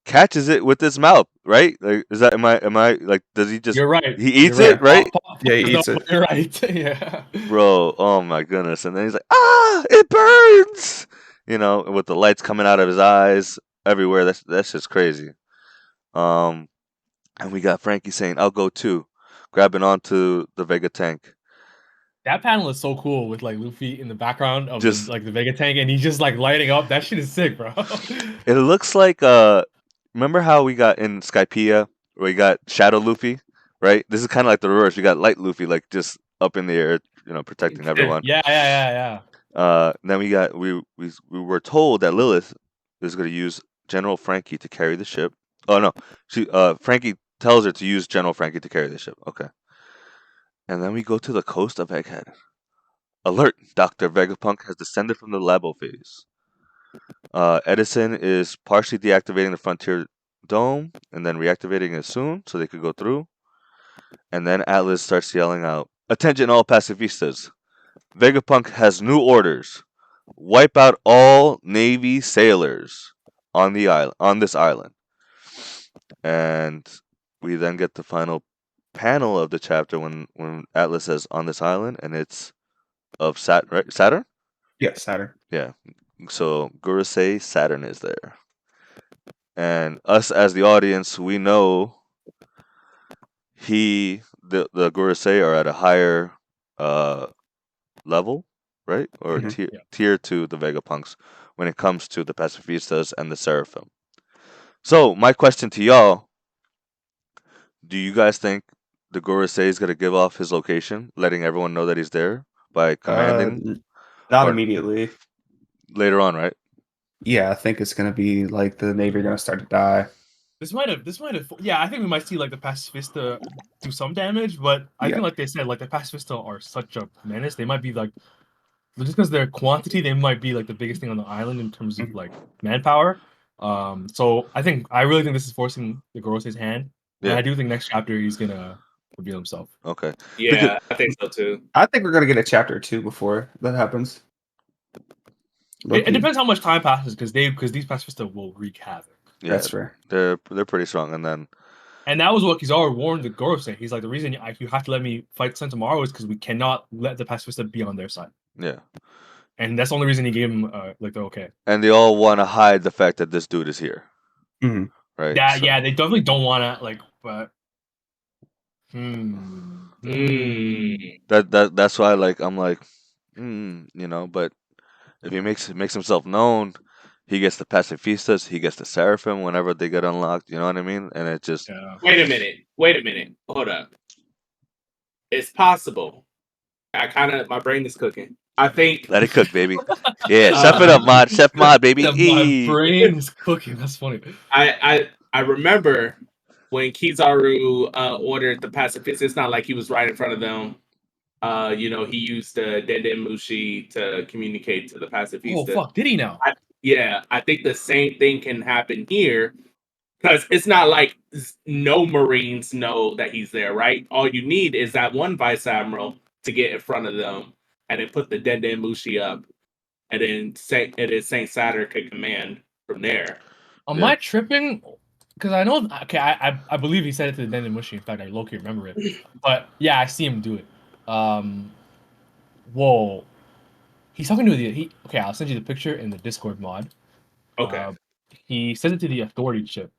catches it with his mouth. Right? Like, am I like? Does he just? You're right. He You're eats right. it, right? Yeah, he No, eats it. you're right. Yeah. Bro, oh my goodness. And then he's like, "Ah, it burns!" With the lights coming out of his eyes everywhere. That's just crazy. Um, and we got Frankie saying, "I'll go too," grabbing onto the Vega tank. That panel is so cool with like Luffy in the background of Just the Vega tank, and he's just like lighting up. That shit is sick, bro. it looks like remember how we got in Skypiea where we got Shadow Luffy, right? This is kind of like the reverse. We got Light Luffy like just up in the air protecting everyone. Yeah. Then we were told that Lilith is going to use General Frankie to carry the ship. Oh no, Frankie tells her to use General Frankie to carry the ship. Okay. And then we go to the coast of Egghead. Alert! Dr. Vegapunk has descended from the labo phase. Edison is partially deactivating the Frontier Dome and then reactivating it soon so they could go through. And then Atlas starts yelling out, "Attention all pacifistas! Vegapunk has new orders. Wipe out all Navy sailors on this island." And we then get the final panel of the chapter when Atlas says "on this island," and it's of Saturn? Yeah, Saturn. Yeah. So Gorosei Saturn is there. And us as the audience, we know the Gorosei are at a higher level, right? Or tier to the Vegapunks when it comes to the Pacifistas and the Seraphim. So my question to y'all: do you guys think the Gorosei is gonna give off his location, letting everyone know that he's there by commanding? Not or immediately. Later on, right? Yeah, I think it's gonna be like the Navy are gonna start to die. This might have. Yeah, I think we might see like the Pacifista do some damage, but I think, like they said, like the Pacifista are such a menace. They might be like, just because their quantity, they might be like the biggest thing on the island in terms of like manpower. So I really think this is forcing the Gorosei's hand, and I do think next chapter he's gonna reveal himself. Okay. Yeah, I think so too. I think we're gonna get a chapter 2 before that happens. It depends how much time passes because these Pacifista will wreak havoc. Yeah, that's fair. They're pretty strong, and that was what Kizaru warned the Gorosei. He's like, the reason you have to let me fight Sun tomorrow is because we cannot let the Pacifista be on their side. Yeah. And that's the only reason he gave him like the okay. And they all want to hide the fact that this dude is here. Mm-hmm. Right. Yeah, they definitely don't want to like, but. That's why I'm like, but if he makes himself known, he gets the Pacifistas, he gets the Seraphim whenever they get unlocked. You know what I mean? And it just Wait a minute. Hold up. It's possible. My brain is cooking. I think. Let it cook, baby. Yeah, chef it up, mod. Chef mod, baby. My brain is cooking. That's funny. I remember when Kizaru ordered the pacifist. It's not like he was right in front of them. He used the Denden Mushi to communicate to the pacifist. Oh fuck! Did he now? I think the same thing can happen here. Because it's not like no Marines know that he's there, right? All you need is that one Vice Admiral to get in front of them and then put the Denden Mushi up. And then Saint Saturn could command from there. Am I tripping? Because I know, I believe he said it to the Denden Mushi. In fact, I low-key remember it. But yeah, I see him do it. Whoa. He's talking to okay, I'll send you the picture in the Discord mod. Okay. He sends it to the Authority chip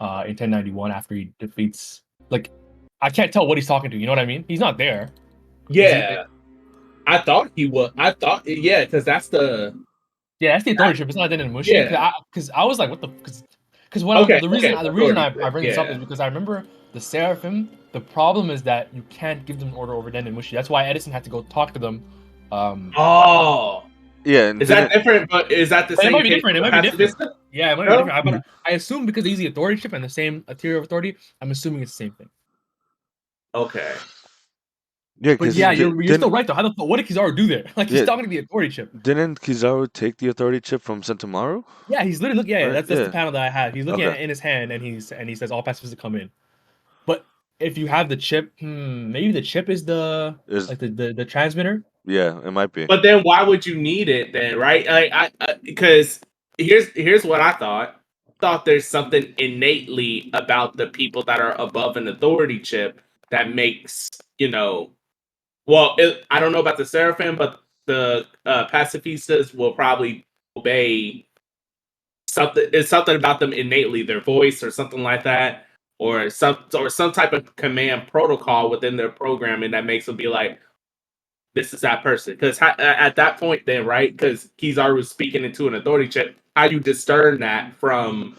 in 1091 after he defeats. Like, I can't tell what he's talking to. You know what I mean? He's not there. Yeah. I thought he was. Because that's the. Yeah, that's the Authority chip. It's not Denden Mushi. Yeah. Because I was like, what the. Because the reason I bring this up is because I remember the Seraphim. The problem is that you can't give them an order over Denden Mushi. That's why Edison had to go talk to them. Yeah. Is that different? But is that the same? It might be different. Yeah, it might be different. I assume because they use the Authority chip and the same tier of authority, I'm assuming it's the same thing. Okay. Yeah, but yeah, you're still right though. What did Kizaru do there? Like he's talking to the Authority chip. Didn't Kizaru take the Authority chip from Sentomaru? Yeah, he's literally looking. Yeah, that's the panel that I have. He's looking at it in his hand, and he says all pacifists come in. But if you have the chip, maybe the chip is the transmitter. Yeah, it might be. But then why would you need it then, right? Because here's what I thought. I thought there's something innately about the people that are above an authority chip that makes, I don't know about the Seraphim, but the pacifistas will probably obey something. It's something about them innately, their voice or something like that, or some type of command protocol within their programming that makes them be like, this is that person. Because at that point then, right? Because Kizaru was speaking into an authority chip. How you discern that from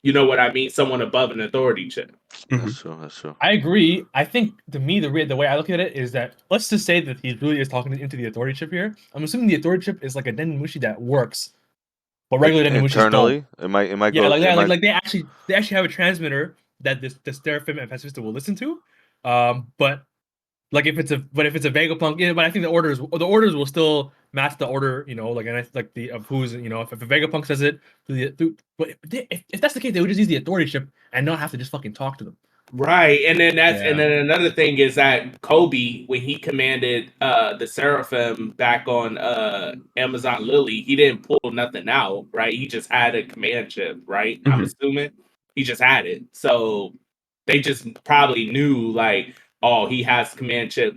You know what I mean? Someone above an authority chip. That's true. That's true. I agree. I think to me the way I look at it is that let's just say that he really is talking into the authority chip here. I'm assuming the authority chip is like a Denmushi that works, but regular Denmushis don't. Internally, it might Yeah, go. like they actually have a transmitter that the Seraphim and Pacifista will listen to. But like if it's a VegaPunk, yeah, but I think the orders will still match the order, you know, like and like the of who's, you know, if a VegaPunk says it but if that's the case, they would just use the authority chip and not have to just fucking talk to them. Right, and then and Yeah. then another thing is that Kobe, when he commanded the Seraphim back on Amazon Lily, he didn't pull nothing out, right? He just had a command chip, right? I'm assuming he just had it, so they just probably knew like, oh, he has command chip,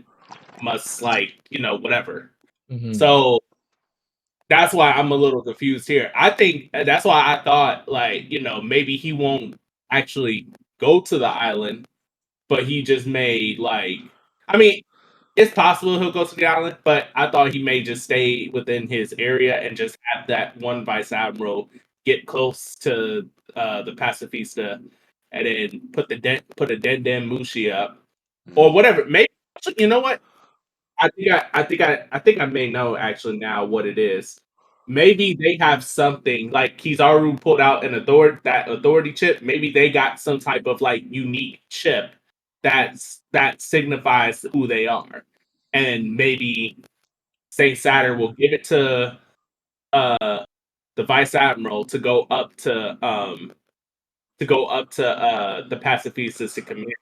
must like whatever. So that's why I'm a little confused here. I think that's why I thought like maybe he won't actually go to the island, but he just made like, I mean, it's possible he'll go to the island, but I thought he may just stay within his area and just have that one vice admiral get close to the pacifista and then put a den mushi up or whatever. Maybe you know what? I think I may know actually now what it is. Maybe they have something like Kizaru pulled out an authority chip. Maybe they got some type of like unique chip that signifies who they are, and maybe Saturn will give it to the vice admiral to go up to the pacifistas to command.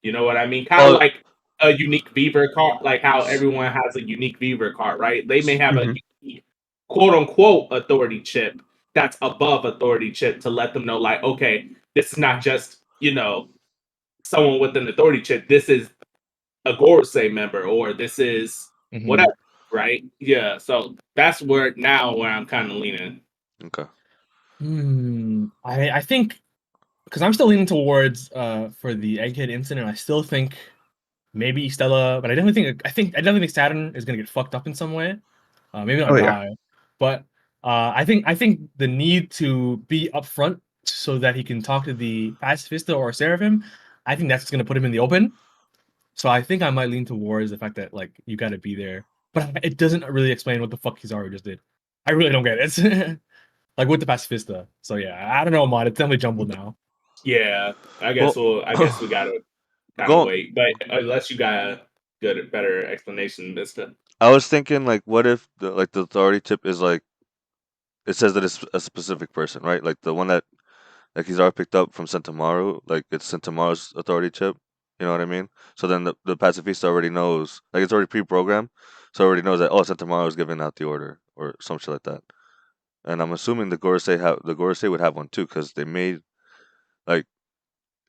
You know what I mean? Kind of Oh, like a unique Beaver card, like how everyone has a unique Beaver card, right? They may have a unique, quote unquote authority chip that's above authority chip to let them know, like, okay, this is not just someone with an authority chip. This is a Gorosei member, or this is whatever, right? Yeah. So that's where I'm kind of leaning. okay. I think because I'm still leaning towards for the Egghead incident, I still think maybe Stella, but I definitely think Saturn is gonna get fucked up in some way. Maybe not Oh yeah. die, but I think the need to be upfront so that he can talk to the pacifista or Seraphim, I think that's gonna put him in the open. So I think I might lean towards the fact that like you got to be there, but it doesn't really explain what the fuck Kizaru just did. I really don't get it. Like with the pacifista. So yeah, I don't know, Mod. It's definitely jumbled now. Yeah. I guess Well, we gotta kind of go. wait, but unless you got a better explanation, Mister. I was thinking like, what if the authority chip is like, it says that it's a specific person, right? Like the one that he's already picked up from Sentamaru, like it's Sentamaru's authority chip. You know what I mean? So then the pacifista already knows, like it's already pre-programmed, so already knows that, oh, Sentamaru is giving out the order or some shit like that. And I'm assuming the Gorosei would have one too, because they made like,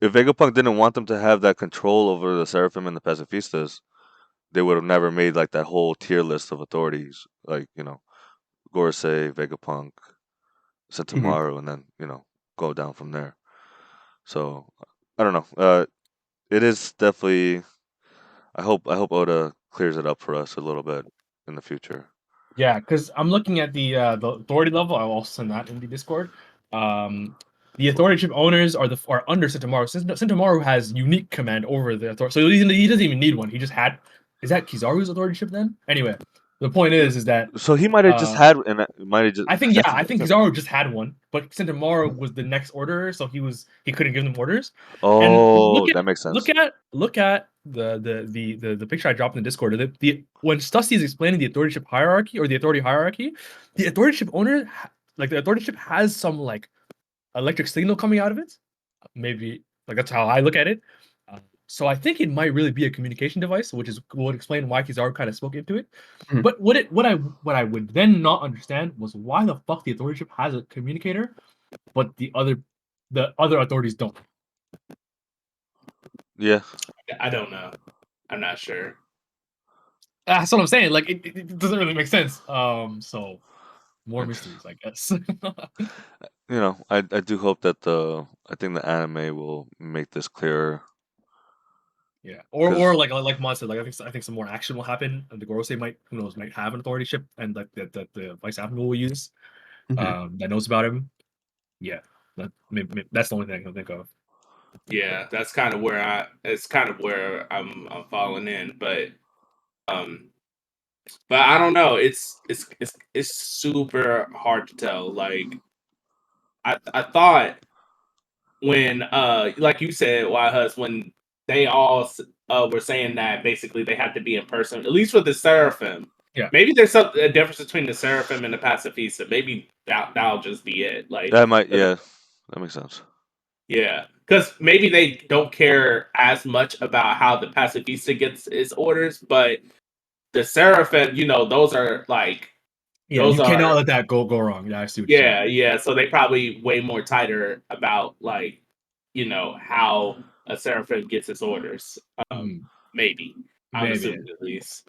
if Vegapunk didn't want them to have that control over the Seraphim and the pacifistas, they would have never made like that whole tier list of authorities, like Gorosei, Vegapunk, Sentamaru, and then go down from there. So I don't know. It is definitely. I hope Oda clears it up for us a little bit in the future. Yeah, because I'm looking at the authority level. I will also send that in the Discord. The authority chip owners are under Sentamaru. Sentamaru has unique command over the authority, so he doesn't even need one. He just had. Is that Kizaru's authority chip then? Anyway, the point is that So he might have just had, and might have just. I think Kizaru just had one, but Sentamaru was the next order, so he couldn't give them orders. And Oh, that makes sense. look at the picture I dropped in the Discord. When Stussy is explaining the authority hierarchy or the authority hierarchy, the authority owner, like the authority has some like electric signal coming out of it. Maybe like that's how I look at it. So I think it might really be a communication device, which would explain why Kizaru kind of spoke into it. Mhm. But what I would then not understand was why the fuck the authority has a communicator, but the other authorities don't. Yeah. I don't know. I'm not sure. That's what I'm saying. Like it doesn't really make sense. So more mysteries, I guess. I do hope that I think the anime will make this clearer. Yeah, or like Mon said, like I think some more action will happen, and the Gorosei might have an authority ship, and like that the vice admiral will use, that knows about him. Yeah, That's the only thing I can think of. Yeah, that's kind of where I'm falling in, but I don't know. It's super hard to tell. Like I thought when like you said, YHuss, when they all were saying that basically they have to be in person, at least with the Seraphim. Yeah. Maybe there's a difference between the Seraphim and the Pacifista. Maybe that'll just be it. Like That might, yeah, that makes sense. yeah, because maybe they don't care as much about how the Pacifista gets its orders, but the Seraphim, those are like Yeah, those you cannot are let that go wrong. Yeah, I see what you're saying. yeah. So they probably way more tighter about like how a Seraphim gets its orders. Maybe I'm Maybe. assuming at least.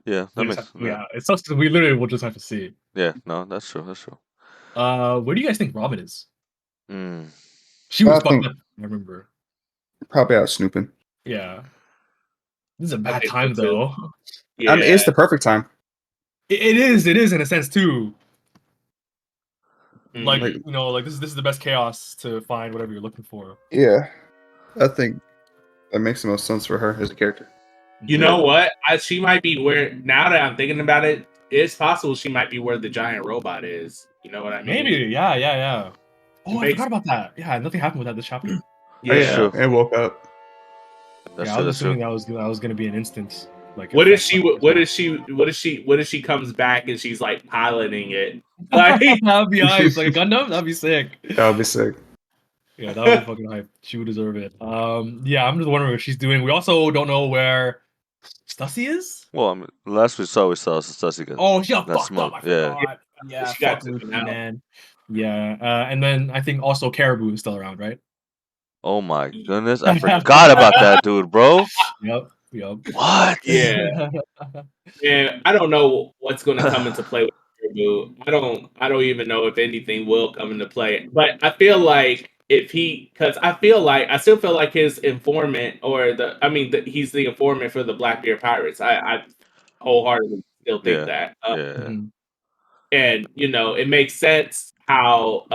Yeah, that makes Yeah, it's us. We literally will just have to see. Yeah, no, that's true. That's true. Where do you guys think Robin is? Mm. She was I fucked think- up. I remember. Probably out snooping. Yeah. This is a bad think so, time too. though. Yeah, I mean, it's the perfect time. It is in a sense too. Like Mhm. like this is the best chaos to find whatever you're looking for. Yeah, I think that makes the most sense for her as a character. You know what? She might be where. Now that I'm thinking about it, it's possible she might be where the giant robot is. You know what I mean? Maybe, yeah. Oh, I makes- forgot about that. Yeah, nothing happened with that this chapter. Yeah. true. And woke up. That's Yeah, I true. was That's true. assuming that was gonna be an instance. Like, What if effect she? like What if she comes back and she's like piloting it? Like that'd be hype. Like a Gundam, that'd be sick. That would be sick. Yeah, that would be fucking hype. She would deserve it. Yeah, I'm just wondering what she's doing. We also don't know where Stussy is. Well, I mean, last we saw Stussy get Oh, she got that fucked smoke. up. I Yeah. forgot. Yeah, She got fuck Luffy, taken out. man. Yeah, and then I think also Caribou is still around, right? Oh my goodness, I forgot about that dude, bro. Yep. What? Yeah. And I don't know what's going to come into play with Caribou. I don't even know if anything will come into play. But I feel like because I still feel like his informant he's the informant for the Blackbeard Pirates. I wholeheartedly still think that. Yeah. And it makes sense how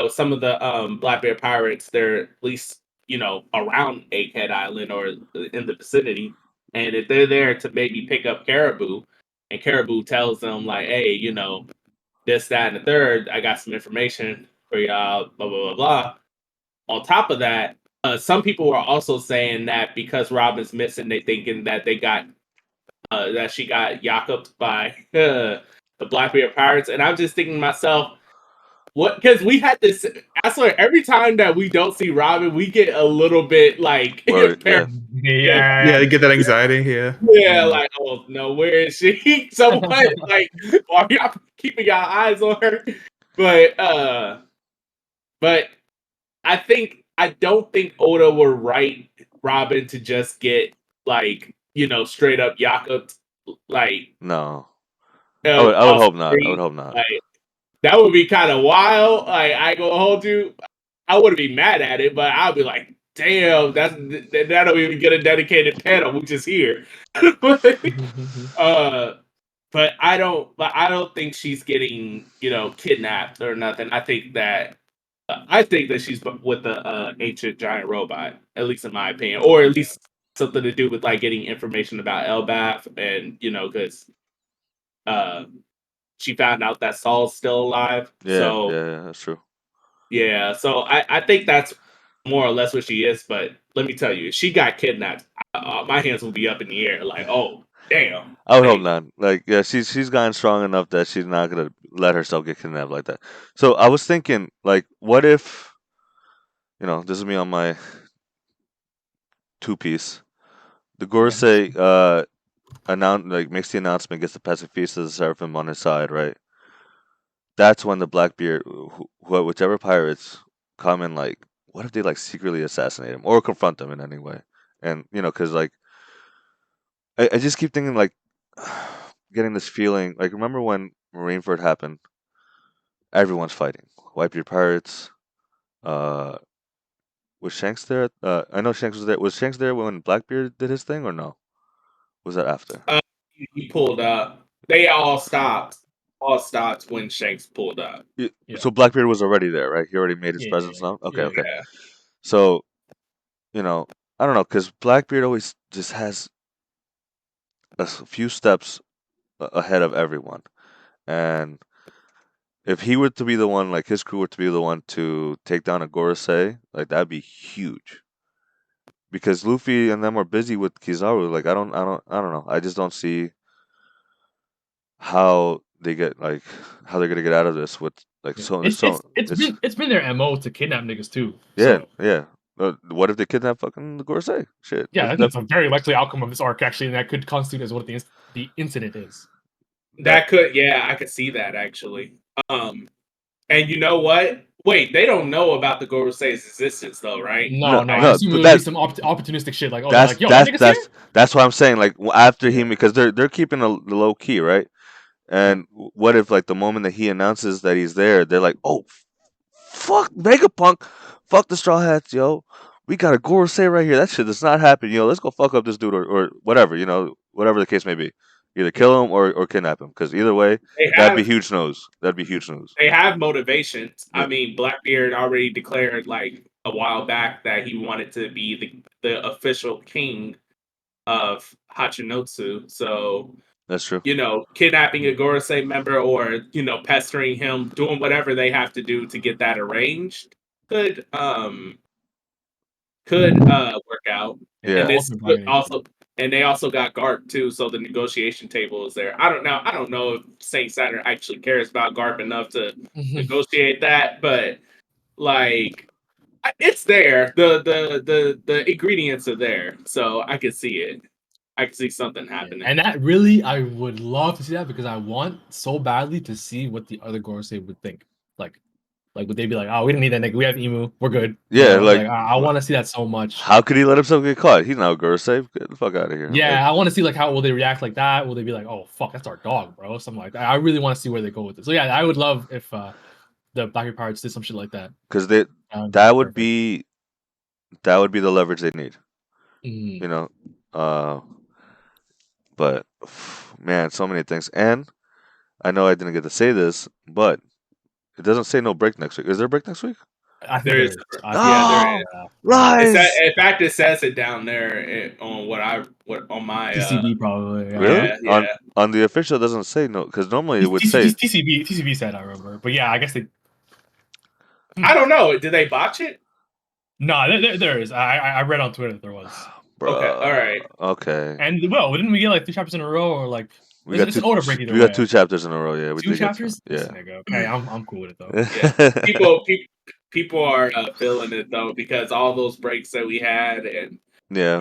some of the Blackbeard Pirates, they're at least around Egghead Island or in the vicinity, and if they're there to maybe pick up Caribou, and Caribou tells them like, hey, this, that, and the third, I got some information for y'all, blah blah blah blah. On top of that, some people are also saying that because Robin's missing, they thinking that they got that she got yakuped by the Blackbeard Pirates, and I'm just thinking to myself, what? Because we had this. I swear, every time that we don't see Robin, we get a little bit like Worried, yeah. Yeah, they get that anxiety. Yeah. yeah, like, oh no, where is she? Someone like, are y'all keeping y'all eyes on her? But I don't think Oda would write Robin to just get like straight up yakuped, like No. I would off hope the not. street. I would hope not. Like, that would be kind of wild. Like, I gonna hold you. I wouldn't be mad at it, but I'll be like, damn, that'll even get a dedicated panel, which is here. But I don't think she's getting kidnapped or nothing. I think that she's with the ancient giant robot, at least in my opinion, or at least something to do with like getting information about Elbaf, and because she found out that Saul's still alive. Yeah, So yeah, that's true. yeah, so I think that's more or less what she is. But let me tell you, if she got kidnapped, my hands will be up in the air. Like, oh damn. I would hope not. Like, yeah, she's gotten strong enough that she's not gonna let herself get kidnapped like that. So I was thinking, like, what if, this is me on my two-piece. The Gorosei makes the announcement, gets the Pacifista, the Seraphim on his side, right? That's when the Blackbeard, whichever pirates come and like, what if they like secretly assassinate him or confront him in any way? And because like, I just keep thinking like, getting this feeling like, remember when Marineford happened? Everyone's fighting. Whitebeard pirates. Was Shanks there? I know Shanks was there. Was Shanks there when Blackbeard did his thing or no? Was that after? He pulled up. They all stopped. all stopped when Shanks pulled up. Yeah. So Blackbeard was already there, right? He already made his Yeah, presence known. Okay, yeah. okay. Yeah. So, you know, I don't know, because Blackbeard always just has a few steps ahead of everyone, and if he were to be the one, like his crew were to be the one to take down a Gorosei, like that'd be huge. Because Luffy and them are busy with Kizaru. Like I don't know. I just don't see how they get like how they're gonna get out of this with like It's been their MO to kidnap niggas too. yeah, So yeah. What if they kidnap fucking the Gorosei? Shit. yeah, I think that's a very likely outcome of this arc actually, and that could constitute as what the incident is. That could, yeah, I could see that actually. And you know what? Wait, they don't know about the Gorosei's existence though, right? No, I no, assume it but would be some opportunistic shit like, oh, they're that's like, yo, that nigga's here. that's what I'm saying. Like after he, Yeah. because they're keeping the low key, right? And what if like the moment that he announces that he's there, they're like, oh, fuck VegaPunk, fuck the Straw Hats, yo. We got a Gorosei right here. That shit does not happen, yo. Let's go fuck up this dude or whatever, whatever the case may be. Either kill him or kidnap him, because either way, They that'd be have huge news. That'd be huge news. they have motivations. Yeah. I mean, Blackbeard already declared like a while back that he wanted to be the official king of Hachinotsu. So, That's true. kidnapping a Gorosei member or, pestering him, doing whatever they have to do to get that arranged could work out. Yeah. And this could also and they also got Garp too, so the negotiation table is there. I don't know if Saint Saturn actually cares about Garp enough to negotiate that, but like it's there. The ingredients are there, so I could see it. I could see something happening. And that really, I would love to see that because I want so badly to see what the other Gorosei would think. Like would they be like, oh, we don't need that nigga. We have Emu. We're good. Yeah, like I want to see that so much. How could he let himself get caught? He's not Gorosei. Get the fuck out of here. Yeah, I want to see like how will they react like that? Will they be like, oh fuck, that's our dog, bro? Something like that. I really want to see where they go with it. So yeah, I would love if the Blackbeard Pirates did some shit like that. Because that would be the leverage they need. But man, so many things. And I know I didn't get to say this, but it doesn't say no break next week. Is there a break next week? I think There is. Yeah, there is. Rise! In fact, it says it down there on on my TCB probably. Really? Yeah. On the official, it doesn't say no, because normally it would say TCB said, I remember, but yeah, I guess they. I don't know. Did they botch it? No, there is. I read on Twitter that there was. Bro, okay, all right. Okay. And well, didn't we get like 3 chapters in a row, or like we got an order break either we way? got 2 chapters in a row. Yeah, we 2 chapters. Yeah. Okay, I'm cool with it though. Yeah. People are feeling it though because all those breaks that we had, and now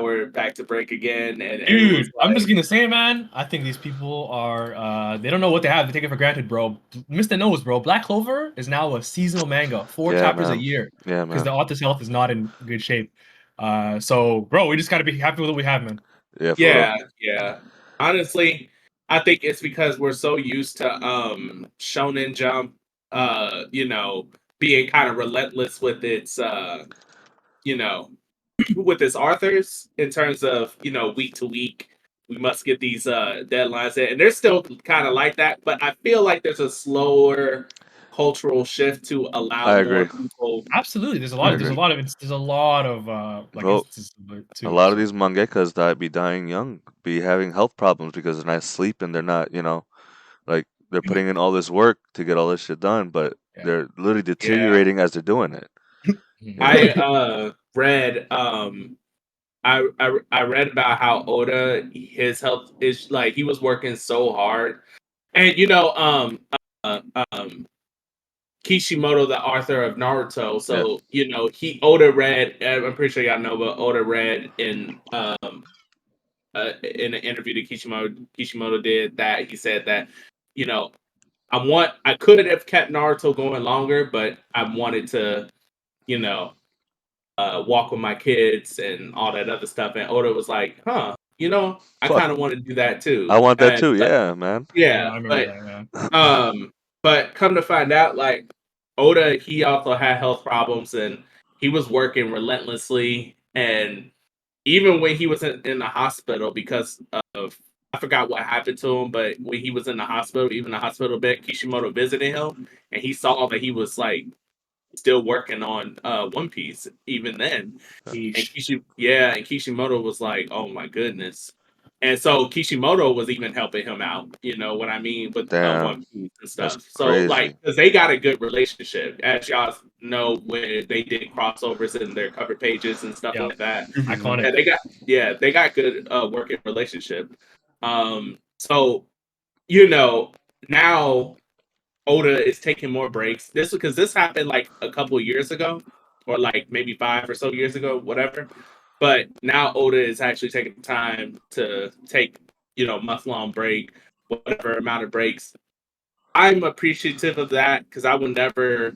we're back to break again. And dude, I'm just gonna say, man, I think these people are they don't know what they have. They take it for granted, bro. Mr. Knows, bro. Black Clover is now a seasonal manga, 4 chapters a year. Yeah, man. Because the author's health is not in good shape. So, bro, we just gotta be happy with what we have, man. Yeah. Honestly, I think it's because we're so used to Shonen Jump, being kind of relentless with its with its authors in terms of week to week. We must get these deadlines in, and they're still kind of like that. But I feel like there's a slower cultural shift to allow more people. Absolutely, there's a lot of Bro, instances of it too. A lot of these mangakas that be dying young, be having health problems because they're not sleeping. They're not, like they're putting in all this work to get all this shit done, but they're literally deteriorating as they're doing it. I read I read about how Oda, his health is like he was working so hard, and Kishimoto, the author of Naruto, so Oda read. I'm pretty sure y'all know, but Oda read in an interview that Kishimoto did that he said that I could have kept Naruto going longer, but I wanted to walk with my kids and all that other stuff. And Oda was like, I kind of want to do that too. I want that too. Yeah, man. Yeah, I remember that. But come to find out, like Oda, he also had health problems and he was working relentlessly. And even when he was in the hospital because of I forgot what happened to him, but when he was in the hospital, even the hospital bed, Kishimoto visited him, and he saw that he was like still working on One Piece even then. And Kishimoto was like, "Oh my goodness." And so Kishimoto was even helping him out, you know what I mean, with One Damn, Piece and that's stuff. So like, crazy. because they got a good relationship, as y'all know, when they did crossovers in their cover pages and stuff Yep. like that. Iconic. They got good working relationship. So you know now Oda is taking more breaks. This happened like a couple years ago, or like maybe 5 or so years ago, whatever. But now Oda is actually taking time to take month-long break, whatever amount of breaks. I'm appreciative of that because I would never.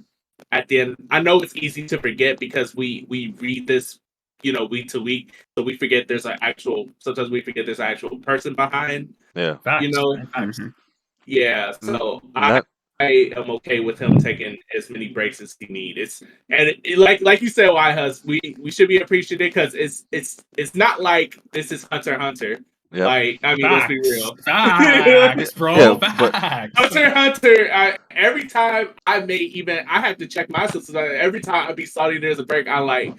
At the end, I know it's easy to forget because we read this, week to week, so we forget there's an actual. Sometimes we forget there's an actual person behind. Yeah. Facts. You know, Facts. yeah, so Not I am okay with him taking as many breaks as he needs. Like you said, YHuss, we should be appreciative because it's not like this is Hunter x Hunter. Yep. Like, I mean, let's be Facts. real. Facts, bro. Yeah, but- Facts. Hunter x Hunter. Every time I have to check my system. Every time I be starting there's a break, I like.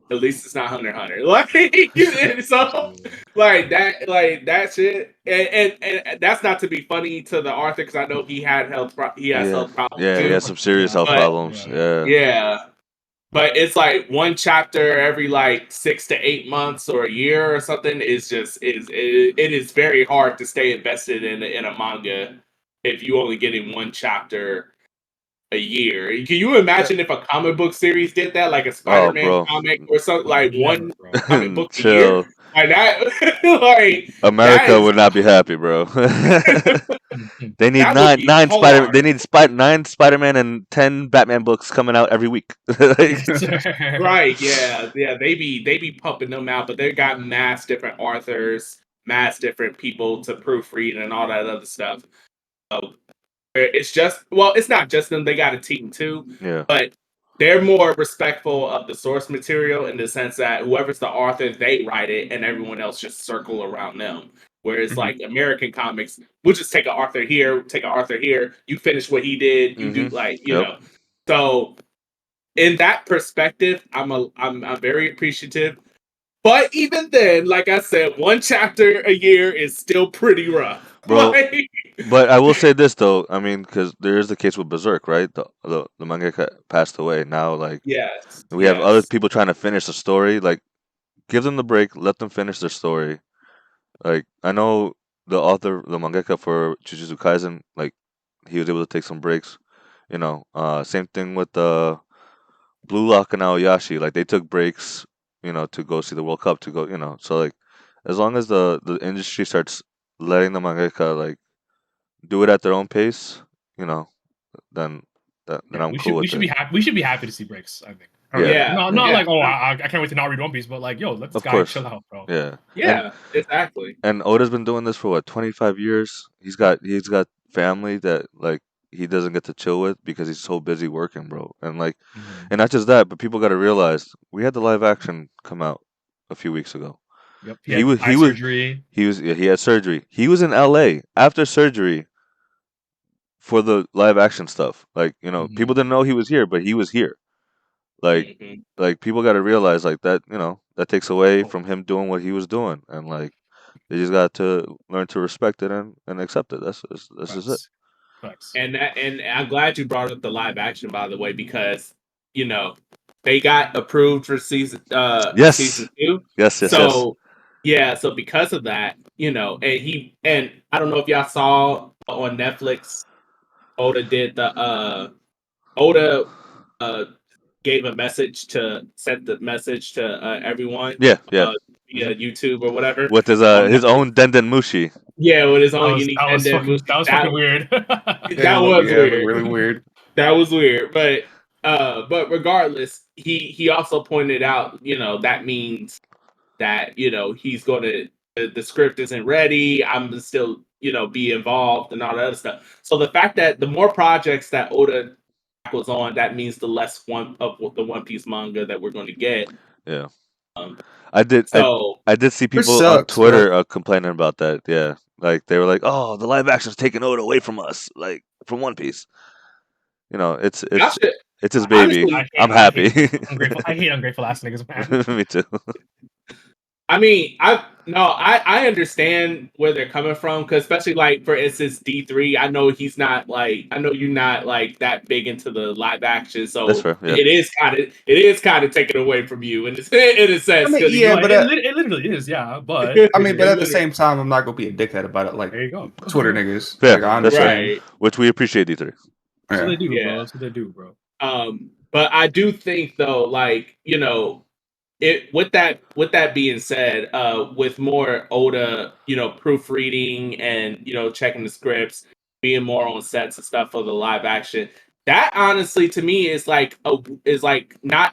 At least it's not Hunter x Hunter. Like so, like that shit, and that's not to be funny to the author because I know he had he has health problems yeah, too. he has some serious health But- problems. Yeah. Yeah, but it's like one chapter every like 6 to 8 months or a year or something is just it is very hard to stay invested in a manga if you only getting one chapter a year. Can you imagine if a comic book series did that, like a Spider-Man bro. comic or something, like one Bro. comic book a Chill. year? Like that, like America that is- would not be happy, bro. They need That would be nine Spider. hard. They need 9 Spider-Man and 10 Batman books coming out every week. Like, Right, yeah. They be pumping them out, but they got mass different authors, mass different people to proofread and all that other stuff. So it's it's not just them, they got a team too. yeah. But they're more respectful of the source material in the sense that whoever's the author, they write it and everyone else just circle around them. Whereas like American comics, we'll just take an author here, you finish what he did, you do Yep. So in that perspective, I'm very appreciative. But even then, like I said, one chapter a year is still pretty rough. Bro, Like, but I will say this though. I mean, because there is the case with Berserk, right? The mangaka passed away. Now, like, yes. we have other people trying to finish the story. Like, give them the break. Let them finish their story. Like, I know the author, the mangaka for Jujutsu Kaisen, like, he was able to take some breaks. Same thing with the Blue Lock and Aoyashi. Like, they took breaks, to go see the World Cup, to go, So, like, as long as the industry starts letting the mangaka, like, do it at their own pace, then I'm we cool with we should it. be happy. We should be happy to see breaks. I think. Yeah. Not like I can't wait to not read One Piece, but like let this Of guy course. chill out, bro. Yeah. Exactly. And Oda's been doing this for what, 25 years? He's got family that, like, he doesn't get to chill with because he's so busy working, bro. And like, and not just that, but people got to realize we had the live action come out a few weeks ago. Yep. He had surgery. He had surgery. He was in LA after surgery for the live action stuff. Like, people didn't know he was here, but he was here. Like, like people got to realize, like, that, that takes away from him doing what he was doing, and like, they just got to learn to respect it and accept it. That's just it. Facts. And I'm glad you brought up the live action, by the way, because they got approved for season season 2. Yes. So so because of that, and I don't know if y'all saw on Netflix, Oda did the Oda gave a message sent the message to everyone. Yeah. Via YouTube or whatever. With his own Denden Mushi. Yeah, with his own unique. That was fucking weird. That was weird. Really weird. That was weird, but regardless, he also pointed out, that means that he's going to the script isn't ready. I'm gonna still be involved and all that other stuff. So the fact that the more projects that Oda was on, that means the less one of the One Piece manga that we're going to get. Yeah. Um, I did. So I did see people on sucks, Twitter complaining about that. Yeah, like they were like, "Oh, the live action's taking Oda away from us, like from One Piece." You know, it's his baby. Honestly, I'm happy. I hate ungrateful ass niggas, man. Me too. I mean, I understand where they're coming from, because especially like for instance D3, I know you're not like that big into the live action, so That's fair. Yeah. it is kind of taken away from you in a sense. I mean, 'cause yeah, you- but it literally is, yeah. But I mean, but at the literally- same time, I'm not gonna be a dickhead about it. Like there you go. Twitter niggas. Fair. Like I That's understand. right. Which we appreciate, D3. So Yeah. they do, Yeah. bro. So they do, bro. But I do think though, like, with that being said, with more Oda, proofreading and checking the scripts, being more on sets and stuff for the live action, that honestly to me is like not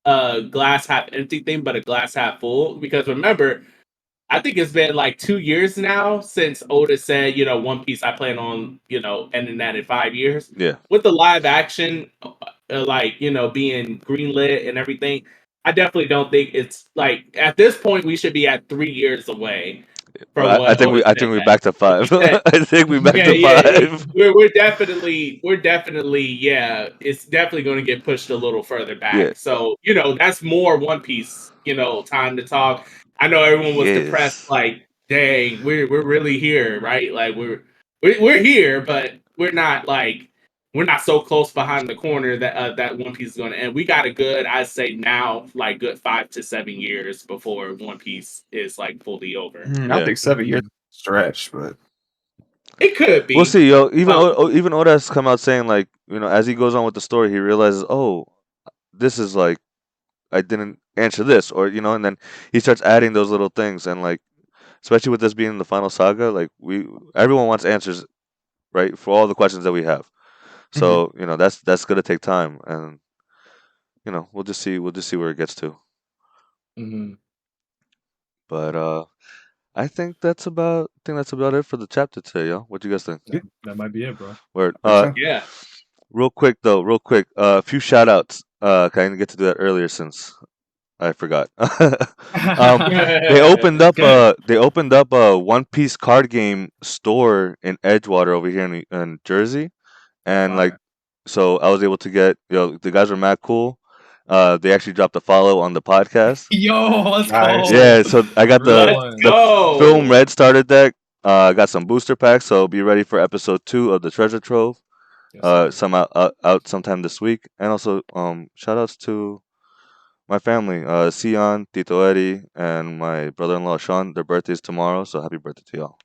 a glass half empty thing, but a glass half full. Because remember, I think it's been like 2 years now since Oda said, One Piece, I plan on, ending that in 5 years. Yeah. With the live action, being greenlit and everything, I definitely don't think it's like at this point we should be at 3 years away from Well, I what think Oda I said think we're that. back to 5. said- I think we're back Yeah, to yeah, 5. we're definitely yeah, it's definitely going to get pushed a little further back. Yeah. So that's more One Piece, time to talk. I know everyone was depressed, Yes. like, dang, we're really here, right? Like we're here, but we're not so close behind the corner that that One Piece is going to end. We got a good, I'd say now, like good 5 to 7 years before One Piece is like fully over. I think 7 years stretch, but It could be. We'll see, yo. Even Oda has come out saying, like, as he goes on with the story, he realizes, oh, this is like, I didn't answer this, or and then he starts adding those little things, and like, especially with this being the final saga, like everyone wants answers, right, for all the questions that we have. So that's gonna take time, and we'll just see where it gets to. Mm-hmm. But I think that's about it for the chapter today, yo. What do you guys think? That might be it, bro. Word. Yeah. Real quick, a few shout outs. I didn't get to do that earlier since I forgot. They opened up a One Piece card game store in Edgewater over here in Jersey, and like, so I was able to get, the guys were mad cool. They actually dropped a follow on the podcast. Yo, let's Nice. go. Yeah, so I got Let's the go. Film Red starter deck. I got some booster packs, so be ready for episode 2 of the Treasure Trove. Some out sometime this week. And also shout outs to my family, Sion, Tito Eddie, and my brother-in-law Sean. Their birthday's tomorrow, so happy birthday to y'all.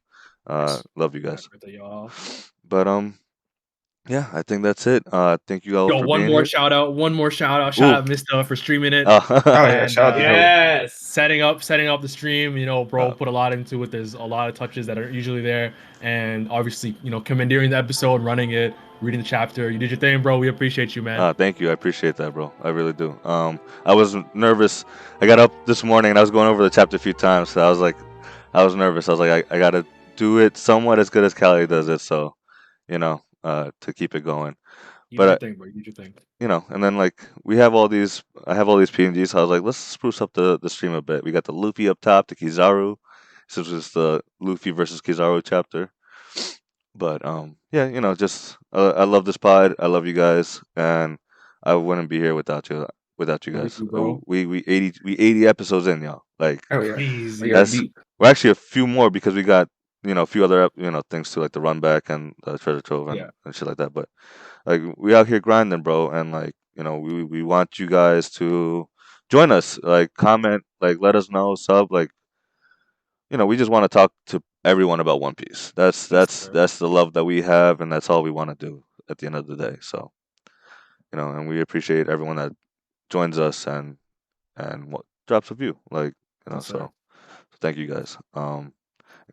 Love you guys. Happy birthday, y'all. But yeah, I think that's it. Thank you all Yo, for one being more here. shout out. Shout out Mr. for streaming it. oh yeah, And, shout out to Joe. Yes. setting up the stream. Bro put a lot into it. There's a lot of touches that are usually there, and obviously, commandeering the episode, running it, reading the chapter. You did your thing, bro. We appreciate you, man. Thank you. I appreciate that, bro. I really do. I was nervous. I got up this morning and I was going over the chapter a few times. So I was nervous. I was like, I gotta do it somewhat as good as Callie does it. So, to keep it going. You but did your thing, bro. You did your thing. And then like I have all these PNGs. So I was like, let's spruce up the stream a bit. We got the Luffy up top, the Kizaru. This was the Luffy versus Kizaru chapter. But yeah, just I love this pod. I love you guys, and I wouldn't be here without you guys. you, bro. We 80 episodes in, y'all. Like, Oh yeah. Easy. We got that's deep. we're actually a few more because we got a few other things too, like the run back and the treasure trove and shit like that. But like we out here grinding, bro, and like we want you guys to join us. Like, comment, like let us know, sub, like we just want to talk to everyone about One Piece. That's the love that we have, and that's all we want to do at the end of the day. So and we appreciate everyone that joins us and what drops a view, like so thank you guys.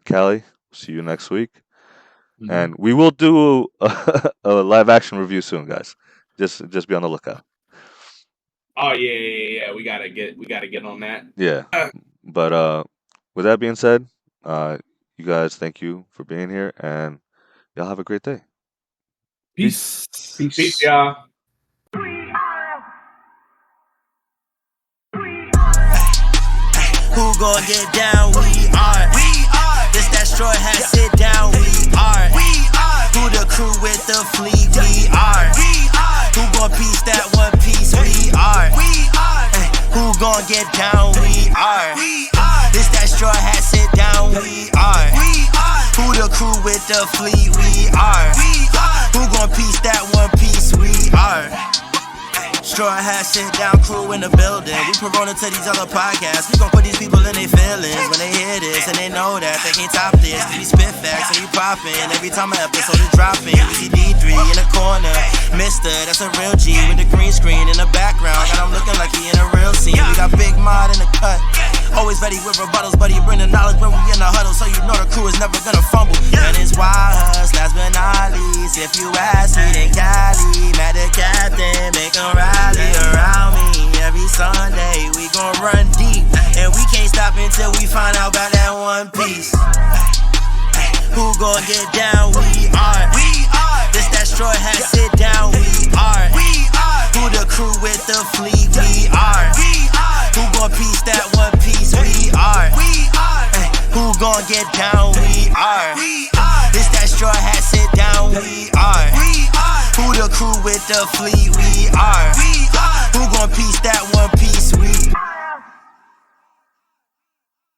Callie, see you next week. Mhm. And we will do a live action review soon, guys. Just be on the lookout. Oh yeah. We gotta get on that. Yeah. But with that being said, you guys, thank you for being here, and y'all have a great day. Peace. Peace, y'all. Who gon' get down? We are. This that straw hat, sit down. We are. Who the crew with the fleet? We are. Who gon' piece that one piece? We are. Who gon' get down? We are. This that straw hat, sit down. We are. Who the crew with the fleet? We are. Who gon' piece that one piece? We are. Straw hat, sit down, crew in the building. We Corona to these other podcasts. We gon' put these people in their feelings when they hear this, and they know that they can't top this. We spit facts and we poppin'. Every time an episode is dropping, we see D3 in the corner. Mister, that's a real G with the green screen in the background. Got him looking like he in a real scene. We got Big Mod in the cut. Always ready with rebuttals, but he bring the knowledge when we in the huddle, so you know the crew is never gonna fumble. And it's YHuss, last but not least. If you ask me, then Cali, mad the captain, make him rally around me. Every Sunday we gon' run deep, and we can't stop until we find out about that one piece. Who gon' get down? We are. This that straw hat, sit down. We are. Who the crew with the fleet? We are. Who gon' piece that one piece? We are. Who gon' get down? We are. This that straw hat, sit down. We are. Who the crew with the fleet? We are. Who gon' piece that one piece?